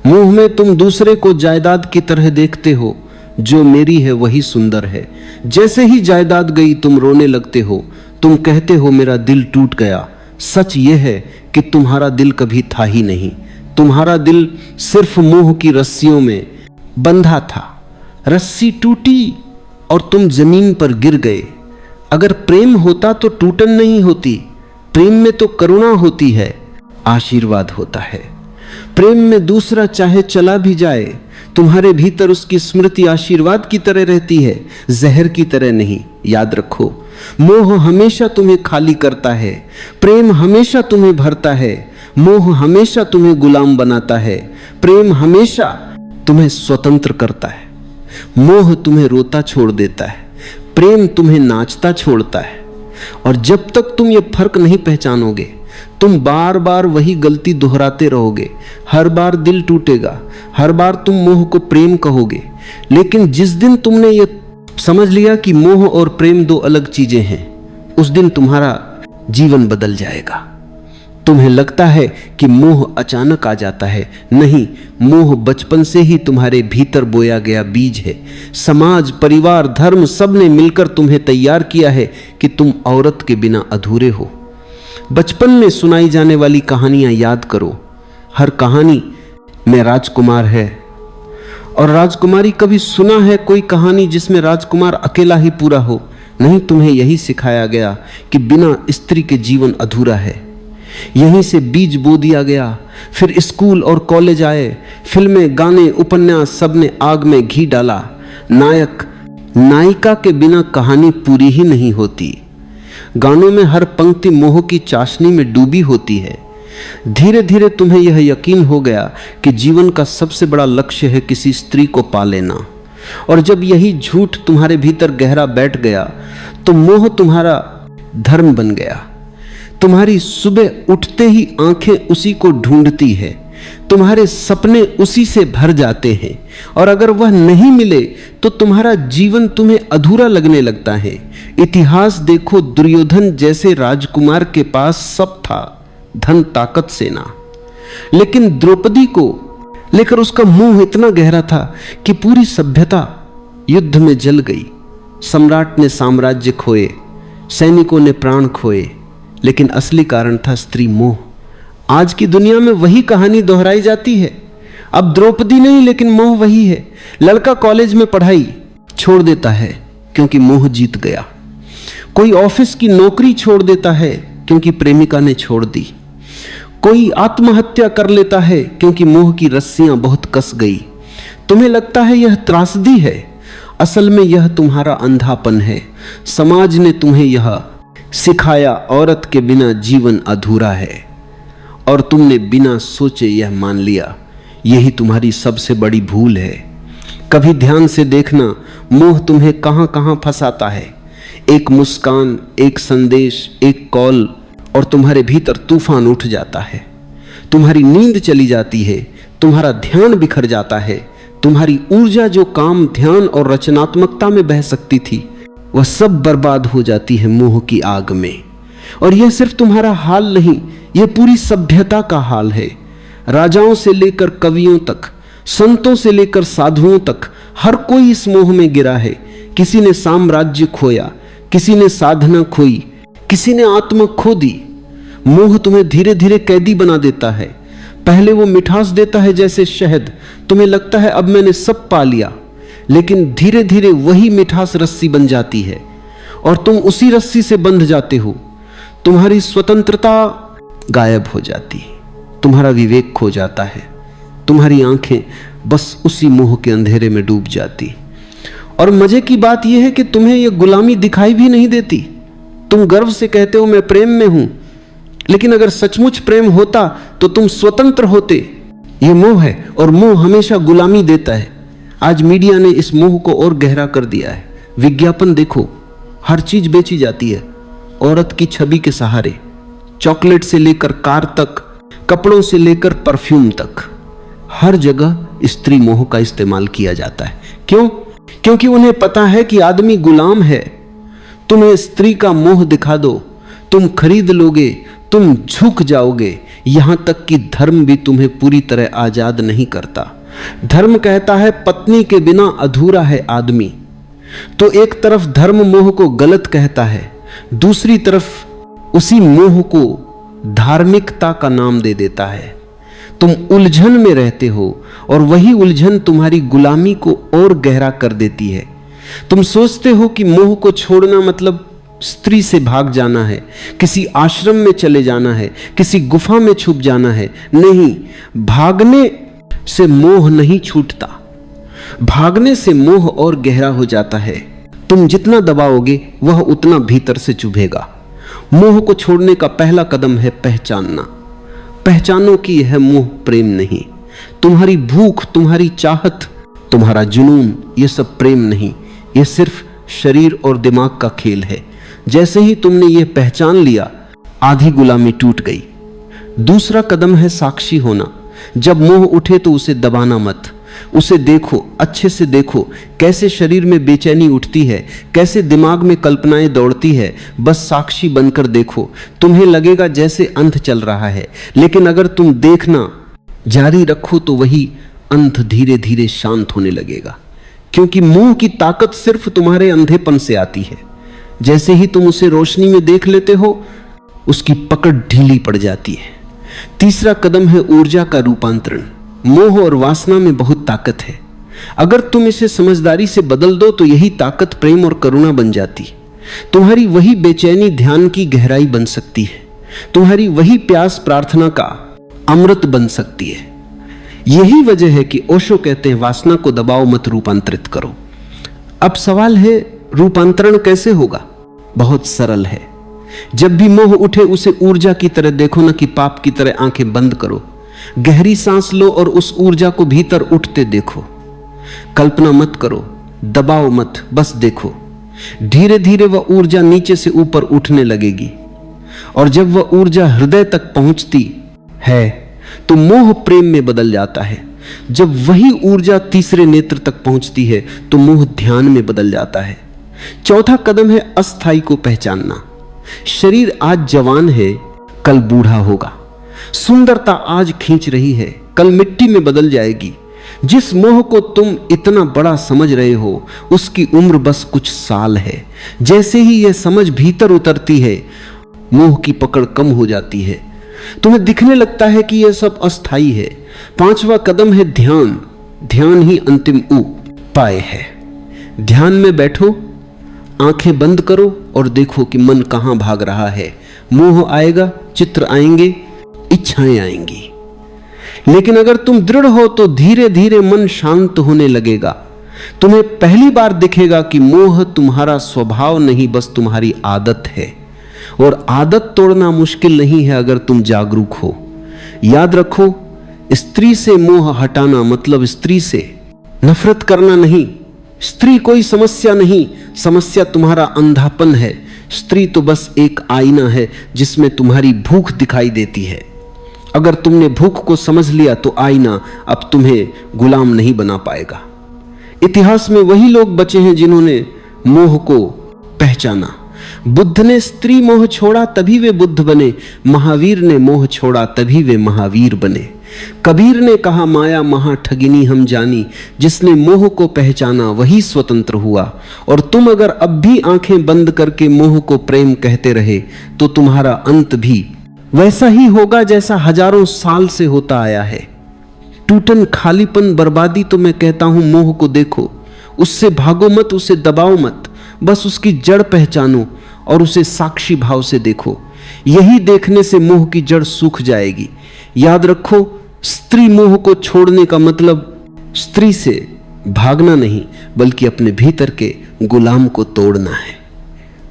मोह में तुम दूसरे को जायदाद की तरह देखते हो, जो मेरी है वही सुंदर है। जैसे ही जायदाद गई तुम रोने लगते हो, तुम कहते हो मेरा दिल टूट गया। सच यह है कि तुम्हारा दिल कभी था ही नहीं। तुम्हारा दिल सिर्फ मोह की रस्सियों में बंधा था। रस्सी टूटी और तुम जमीन पर गिर गए। अगर प्रेम होता तो टूटन नहीं होती। प्रेम में तो करुणा होती है, आशीर्वाद होता है। प्रेम में दूसरा चाहे चला भी जाए, तुम्हारे भीतर उसकी स्मृति आशीर्वाद की तरह रहती है, जहर की तरह नहीं। याद रखो, मोह हमेशा तुम्हें खाली करता है, प्रेम हमेशा तुम्हें भरता है। मोह हमेशा तुम्हें गुलाम बनाता है, प्रेम हमेशा तुम्हें स्वतंत्र करता है। मोह तुम्हें रोता छोड़ देता है, प्रेम तुम्हें नाचता छोड़ता है। और जब तक तुम ये फर्क नहीं पहचानोगे, तुम बार बार वही गलती दोहराते रहोगे। हर बार दिल टूटेगा, हर बार तुम मोह को प्रेम कहोगे। लेकिन जिस दिन तुमने ये समझ लिया कि मोह और प्रेम दो अलग चीजें हैं, उस दिन तुम्हारा जीवन बदल जाएगा। तुम्हें लगता है कि मोह अचानक आ जाता है, नहीं, मोह बचपन से ही तुम्हारे भीतर बोया गया बीज है। समाज, परिवार, धर्म सब ने मिलकर तुम्हें तैयार किया है कि तुम औरत के बिना अधूरे हो। बचपन में सुनाई जाने वाली कहानियां याद करो। हर कहानी में राजकुमार है और राजकुमारी, कभी सुना है कोई कहानी जिसमें राजकुमार अकेला ही पूरा हो? नहीं, तुम्हें यही सिखाया गया कि बिना स्त्री के जीवन अधूरा है। यहीं से बीज बो दिया गया। फिर स्कूल और कॉलेज आए, फिल्में, गाने, उपन्यास, सब ने आग में घी डाला। नायक नायिका के बिना कहानी पूरी ही नहीं होती। गानों में हर पंक्ति मोह की चाशनी में डूबी होती है। धीरे धीरे तुम्हें यह यकीन हो गया कि जीवन का सबसे बड़ा लक्ष्य है किसी स्त्री को पा लेना। और जब यही झूठ तुम्हारे भीतर गहरा बैठ गया तो मोह तुम्हारा धर्म बन गया। तुम्हारी सुबह उठते ही आंखें उसी को ढूंढती है, तुम्हारे सपने उसी से भर जाते हैं, और अगर वह नहीं मिले तो तुम्हारा जीवन तुम्हें अधूरा लगने लगता है। इतिहास देखो, दुर्योधन जैसे राजकुमार के पास सब था, धन, ताकत, सेना, लेकिन द्रौपदी को लेकर उसका मोह इतना गहरा था कि पूरी सभ्यता युद्ध में जल गई। सम्राट ने साम्राज्य खोए, सैनिकों ने प्राण खोए, लेकिन असली कारण था स्त्री मोह। आज की दुनिया में वही कहानी दोहराई जाती है। अब द्रौपदी नहीं, लेकिन मोह वही है। लड़का कॉलेज में पढ़ाई छोड़ देता है क्योंकि मोह जीत गया। कोई ऑफिस की नौकरी छोड़ देता है क्योंकि प्रेमिका ने छोड़ दी। कोई आत्महत्या कर लेता है क्योंकि मोह की रस्सियां बहुत कस गई। तुम्हें लगता है यह त्रासदी है, असल में यह तुम्हारा अंधापन है। समाज ने तुम्हें यह सिखाया, औरत के बिना जीवन अधूरा है, और तुमने बिना सोचे यह मान लिया। यही तुम्हारी सबसे बड़ी भूल है। कभी ध्यान से देखना, मोह तुम्हें कहां कहां फंसाता है। एक मुस्कान, एक संदेश, एक कॉल, और तुम्हारे भीतर तूफान उठ जाता है। तुम्हारी नींद चली जाती है, तुम्हारा ध्यान बिखर जाता है। तुम्हारी ऊर्जा जो काम, ध्यान और रचनात्मकता में बह सकती थी, वह सब बर्बाद हो जाती है मोह की आग में। और यह सिर्फ तुम्हारा हाल नहीं, यह पूरी सभ्यता का हाल है। राजाओं से लेकर कवियों तक, संतों से लेकर साधुओं तक, हर कोई इस मोह में गिरा है। किसी ने साम्राज्य खोया, किसी ने साधना खोई, किसी ने आत्मा खो दी। मोह तुम्हें धीरे धीरे कैदी बना देता है। पहले वो मिठास देता है जैसे शहद, तुम्हें लगता है अब मैंने सब पा लिया, लेकिन धीरे धीरे वही मिठास रस्सी बन जाती है और तुम उसी रस्सी से बंध जाते हो। तुम्हारी स्वतंत्रता गायब हो जाती है, तुम्हारा विवेक खो जाता है, तुम्हारी आंखें बस उसी मोह के अंधेरे में डूब जाती। और मजे की बात यह है कि तुम्हें यह गुलामी दिखाई भी नहीं देती। तुम गर्व से कहते हो मैं प्रेम में हूं, लेकिन अगर सचमुच प्रेम होता तो तुम स्वतंत्र होते। यह मोह है, और मोह हमेशा गुलामी देता है। आज मीडिया ने इस मोह को और गहरा कर दिया है। विज्ञापन देखो, हर चीज बेची जाती है औरत की छवि के सहारे। चॉकलेट से लेकर कार तक, कपड़ों से लेकर परफ्यूम तक, हर जगह स्त्री मोह का इस्तेमाल किया जाता है। क्यों? क्योंकि उन्हें पता है कि आदमी गुलाम है। तुम्हें स्त्री का मोह दिखा दो, तुम खरीद लोगे, तुम झुक जाओगे। यहां तक कि धर्म भी तुम्हें पूरी तरह आजाद नहीं करता। धर्म कहता है पत्नी के बिना अधूरा है आदमी। तो एक तरफ धर्म मोह को गलत कहता है, दूसरी तरफ उसी मोह को धार्मिकता का नाम दे देता है। तुम उलझन में रहते हो और वही उलझन तुम्हारी गुलामी को और गहरा कर देती है। तुम सोचते हो कि मोह को छोड़ना मतलब स्त्री से भाग जाना है, किसी आश्रम में चले जाना है, किसी गुफा में छुप जाना है। नहीं, भागने से मोह नहीं छूटता, भागने से मोह और गहरा हो जाता है। तुम जितना दबाओगे वह उतना भीतर से चुभेगा। मोह को छोड़ने का पहला कदम है पहचानना। पहचानो कि यह मोह प्रेम नहीं। तुम्हारी भूख, तुम्हारी चाहत, तुम्हारा जुनून, यह सब प्रेम नहीं, यह सिर्फ शरीर और दिमाग का खेल है। जैसे ही तुमने यह पहचान लिया, आधी गुलामी टूट गई। दूसरा कदम है साक्षी होना। जब मोह उठे तो उसे दबाना मत, उसे देखो, अच्छे से देखो, कैसे शरीर में बेचैनी उठती है, कैसे दिमाग में कल्पनाएं दौड़ती है। बस साक्षी बनकर देखो। तुम्हें लगेगा जैसे अंत चल रहा है, लेकिन अगर तुम देखना जारी रखो तो वही अंत धीरे धीरे शांत होने लगेगा। क्योंकि मोह की ताकत सिर्फ तुम्हारे अंधेपन से आती है। जैसे ही तुम उसे रोशनी में देख लेते हो, उसकी पकड़ ढीली पड़ जाती है। तीसरा कदम है ऊर्जा का रूपांतरण। मोह और वासना में बहुत ताकत है। अगर तुम इसे समझदारी से बदल दो तो यही ताकत प्रेम और करुणा बन जाती। तुम्हारी वही बेचैनी ध्यान की गहराई बन सकती है। तुम्हारी वही प्यास प्रार्थना का अमृत बन सकती है। यही वजह है कि ओशो कहते हैं वासना को दबाओ मत, रूपांतरित करो। अब सवाल है रूपांतरण कैसे होगा? बहुत सरल है। जब भी मोह उठे उसे ऊर्जा की तरह देखो, न कि पाप की तरह आंखें बंद करो। गहरी सांस लो और उस ऊर्जा को भीतर उठते देखो। कल्पना मत करो, दबाओ मत, बस देखो। धीरे धीरे वह ऊर्जा नीचे से ऊपर उठने लगेगी और जब वह ऊर्जा हृदय तक पहुंचती है तो मोह प्रेम में बदल जाता है। जब वही ऊर्जा तीसरे नेत्र तक पहुंचती है तो मोह ध्यान में बदल जाता है। चौथा कदम है अस्थाई को पहचानना। शरीर आज जवान है, कल बूढ़ा होगा। सुंदरता आज खींच रही है, कल मिट्टी में बदल जाएगी। जिस मोह को तुम इतना बड़ा समझ रहे हो उसकी उम्र बस कुछ साल है। जैसे ही यह समझ भीतर उतरती है मोह की पकड़ कम हो जाती है। तुम्हें दिखने लगता है कि यह सब अस्थाई है। पांचवा कदम है ध्यान। ध्यान ही अंतिम उपाय है। ध्यान में बैठो, आंखें बंद करो और देखो कि मन कहां भाग रहा है। मोह आएगा, चित्र आएंगे, इच्छाएं आएंगी, लेकिन अगर तुम दृढ़ हो तो धीरे धीरे मन शांत होने लगेगा। तुम्हें पहली बार दिखेगा कि मोह तुम्हारा स्वभाव नहीं, बस तुम्हारी आदत है। और आदत तोड़ना मुश्किल नहीं है अगर तुम जागरूक हो। याद रखो, स्त्री से मोह हटाना मतलब स्त्री से नफरत करना नहीं। स्त्री कोई समस्या नहीं, समस्या तुम्हारा अंधापन है। स्त्री तो बस एक आईना है जिसमें तुम्हारी भूख दिखाई देती है। अगर तुमने भूख को समझ लिया तो आईना अब तुम्हें गुलाम नहीं बना पाएगा। इतिहास में वही लोग बचे हैं जिन्होंने मोह को पहचाना। बुद्ध ने स्त्री मोह छोड़ा तभी वे बुद्ध बने। महावीर ने मोह छोड़ा तभी वे महावीर बने। कबीर ने कहा माया महा ठगिनी हम जानी। जिसने मोह को पहचाना वही स्वतंत्र हुआ। और तुम अगर अब भी आंखें बंद करके मोह को प्रेम कहते रहे तो तुम्हारा अंत भी वैसा ही होगा जैसा हजारों साल से होता आया है। टूटन, खालीपन, बर्बादी। तो मैं कहता हूं मोह को देखो, उससे भागो मत, उसे दबाओ मत, बस उसकी जड़ पहचानो और उसे साक्षी भाव से देखो। यही देखने से मोह की जड़ सूख जाएगी। याद रखो, स्त्री मोह को छोड़ने का मतलब स्त्री से भागना नहीं बल्कि अपने भीतर के गुलाम को तोड़ना है।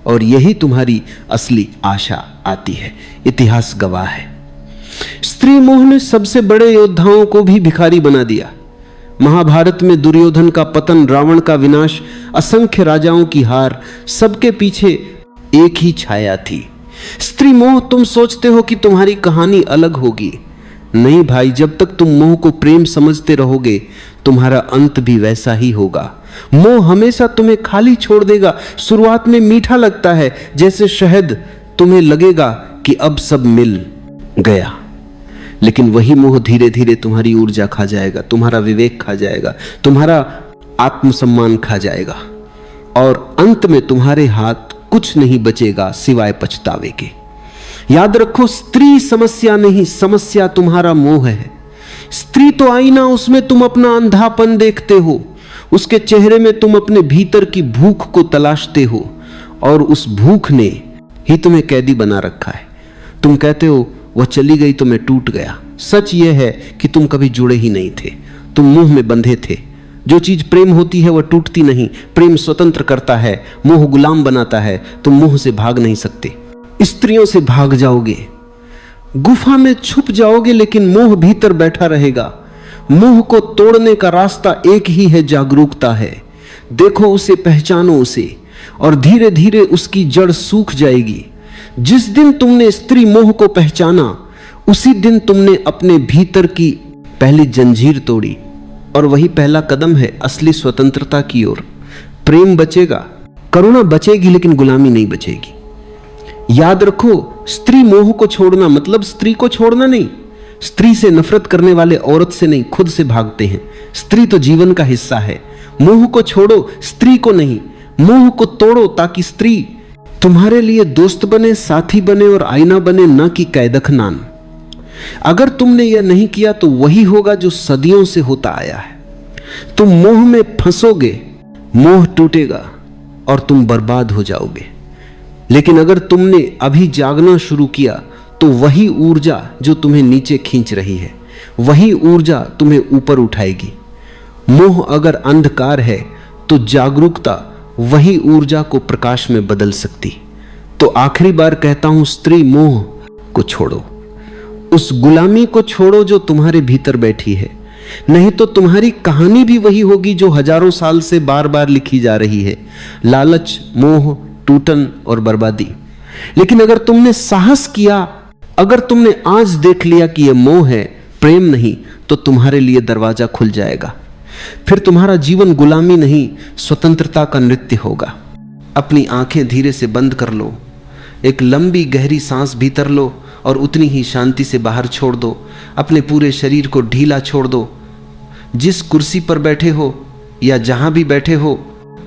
और यही तुम्हारी असली आशा आती है। इतिहास गवाह है। स्त्री मोह ने सबसे बड़े योद्धाओं को भी भिखारी बना दिया। महाभारत में दुर्योधन का पतन, रावण का विनाश, असंख्य राजाओं की हार, सबके पीछे एक ही छाया थी, स्त्री मोह। तुम सोचते हो कि तुम्हारी कहानी अलग होगी। नहीं भाई, जब तक तुम मोह को प्रेम समझते रहोगे तुम्हारा अंत भी वैसा ही होगा। मोह हमेशा तुम्हें खाली छोड़ देगा। शुरुआत में मीठा लगता है, जैसे शहद, तुम्हें लगेगा कि अब सब मिल गया, लेकिन वही मोह धीरे धीरे तुम्हारी ऊर्जा खा जाएगा, तुम्हारा विवेक खा जाएगा, तुम्हारा आत्मसम्मान खा जाएगा और अंत में तुम्हारे हाथ कुछ नहीं बचेगा सिवाय पछतावे के। याद रखो, स्त्री समस्या नहीं, समस्या तुम्हारा मोह है। स्त्री तो आईना, उसमें तुम अपना अंधापन देखते हो, उसके चेहरे में तुम अपने भीतर की भूख को तलाशते हो और उस भूख ने ही तुम्हें कैदी बना रखा है। तुम कहते हो वह चली गई तो मैं टूट गया। सच यह है कि तुम कभी जुड़े ही नहीं थे, तुम मोह में बंधे थे। जो चीज प्रेम होती है वह टूटती नहीं। प्रेम स्वतंत्र करता है, मोह गुलाम बनाता है। तुम मोह से भाग नहीं सकते। स्त्रियों से भाग जाओगे, गुफा में छुप जाओगे, लेकिन मोह भीतर बैठा रहेगा। मोह को तोड़ने का रास्ता एक ही है, जागरूकता है। देखो उसे, पहचानो उसे और धीरे धीरे उसकी जड़ सूख जाएगी। जिस दिन तुमने स्त्री मोह को पहचाना उसी दिन तुमने अपने भीतर की पहली जंजीर तोड़ी और वही पहला कदम है असली स्वतंत्रता की ओर। प्रेम बचेगा, करुणा बचेगी, लेकिन गुलामी नहीं बचेगी। याद रखो, स्त्री मोह को छोड़ना मतलब स्त्री को छोड़ना नहीं। स्त्री से नफरत करने वाले औरत से नहीं, खुद से भागते हैं। स्त्री तो जीवन का हिस्सा है। मोह को छोड़ो, स्त्री को नहीं। मोह को तोड़ो ताकि स्त्री तुम्हारे लिए दोस्त बने, साथी बने और आईना बने, ना कि कैदखनान। अगर तुमने यह नहीं किया तो वही होगा जो सदियों से होता आया है। तुम मोह में फंसोगे, मोह टूटेगा और तुम बर्बाद हो जाओगे। लेकिन अगर तुमने अभी जागना शुरू किया तो वही ऊर्जा जो तुम्हें नीचे खींच रही है, वही ऊर्जा तुम्हें ऊपर उठाएगी। मोह अगर अंधकार है तो जागरूकता वही ऊर्जा को प्रकाश में बदल सकती। तो आखिरी बार कहता हूं, स्त्री मोह को छोड़ो, उस गुलामी को छोड़ो जो तुम्हारे भीतर बैठी है। नहीं तो तुम्हारी कहानी भी वही होगी जो हजारों साल से बार बार लिखी जा रही है, लालच, मोह, टूटन और बर्बादी। लेकिन अगर तुमने साहस किया, अगर तुमने आज देख लिया कि यह मोह है, प्रेम नहीं, तो तुम्हारे लिए दरवाजा खुल जाएगा। फिर तुम्हारा जीवन गुलामी नहीं, स्वतंत्रता का नृत्य होगा। अपनी आंखें धीरे से बंद कर लो, एक लंबी गहरी सांस भीतर लो और उतनी ही शांति से बाहर छोड़ दो। अपने पूरे शरीर को ढीला छोड़ दो। जिस कुर्सी पर बैठे हो या जहां भी बैठे हो,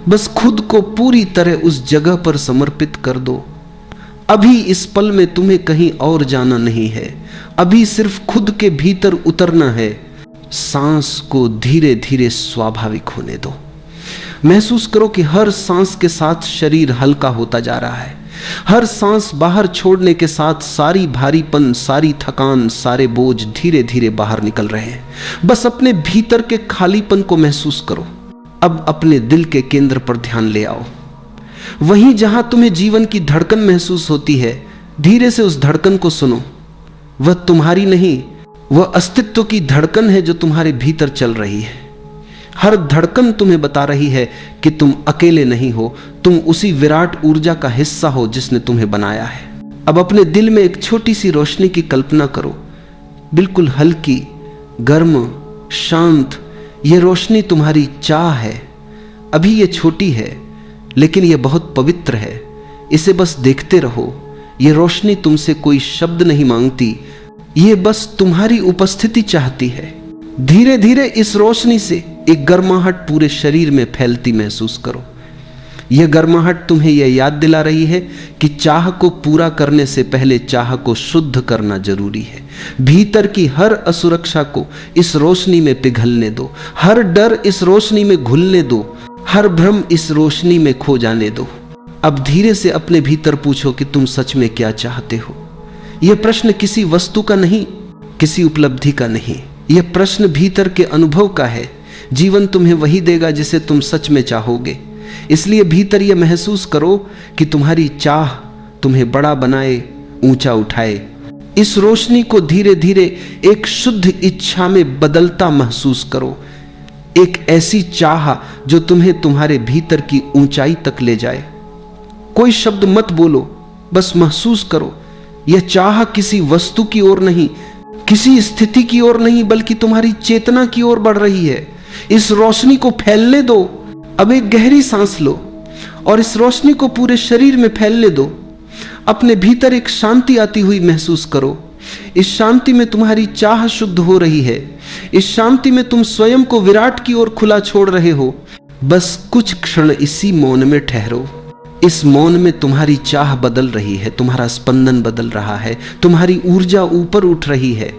बस खुद को पूरी तरह उस जगह पर समर्पित कर दो। अभी इस पल में तुम्हें कहीं और जाना नहीं है, अभी सिर्फ खुद के भीतर उतरना है। सांस को धीरे धीरे स्वाभाविक होने दो। महसूस करो कि हर सांस के साथ शरीर हल्का होता जा रहा है। हर सांस बाहर छोड़ने के साथ सारी भारीपन, सारी थकान, सारे बोझ धीरे धीरे बाहर निकल रहे हैं। बस अपने भीतर के खालीपन को महसूस करो। अब अपने दिल के केंद्र पर ध्यान ले आओ। वहीं जहां तुम्हें जीवन की धड़कन महसूस होती है, धीरे से उस धड़कन को सुनो। वह तुम्हारी नहीं, वह अस्तित्व की धड़कन है जो तुम्हारे भीतर चल रही है। हर धड़कन तुम्हें बता रही है कि तुम अकेले नहीं हो, तुम उसी विराट ऊर्जा का हिस्सा हो जिसने तुम्हें बनाया है। अब अपने दिल में एक छोटी सी रोशनी की कल्पना करो, बिल्कुल हल्की, गर्म, शांत। यह रोशनी तुम्हारी चाह है। अभी यह छोटी है लेकिन यह बहुत पवित्र है। इसे बस देखते रहो। यह रोशनी तुमसे कोई शब्द नहीं मांगती, यह बस तुम्हारी उपस्थिति चाहती है। धीरे धीरे इस रोशनी से एक गर्माहट पूरे शरीर में फैलती महसूस करो। यह गर्माहट तुम्हें यह याद दिला रही है कि चाह को पूरा करने से पहले चाह को शुद्ध करना जरूरी है। भीतर की हर असुरक्षा को इस रोशनी में पिघलने दो, हर डर इस रोशनी में घुलने दो, हर भ्रम इस रोशनी में खो जाने दो। अब धीरे से अपने भीतर पूछो कि तुम सच में क्या चाहते हो। यह प्रश्न किसी वस्तु का नहीं, किसी उपलब्धि का नहीं, यह प्रश्न भीतर के अनुभव का है। जीवन तुम्हें वही देगा जिसे तुम सच में चाहोगे। इसलिए भीतर यह महसूस करो कि तुम्हारी चाह तुम्हें बड़ा बनाए, ऊंचा उठाए। इस रोशनी को धीरे धीरे एक शुद्ध इच्छा में बदलता महसूस करो, एक ऐसी चाह जो तुम्हें तुम्हारे भीतर की ऊंचाई तक ले जाए। कोई शब्द मत बोलो, बस महसूस करो। यह चाह किसी वस्तु की ओर नहीं, किसी स्थिति की ओर नहीं, बल्कि तुम्हारी चेतना की ओर बढ़ रही है। इस रोशनी को फैलने दो। अब एक गहरी सांस लो और इस रोशनी को पूरे शरीर में फैलने दो। अपने भीतर एक शांति आती हुई महसूस करो। इस शांति में तुम्हारी चाह शुद्ध हो रही है। इस शांति में तुम स्वयं को विराट की ओर खुला छोड़ रहे हो। बस कुछ क्षण इसी मौन में ठहरो। इस मौन में तुम्हारी चाह बदल रही है, तुम्हारा स्पंदन बदल रहा है, तुम्हारी ऊर्जा ऊपर उठ रही है।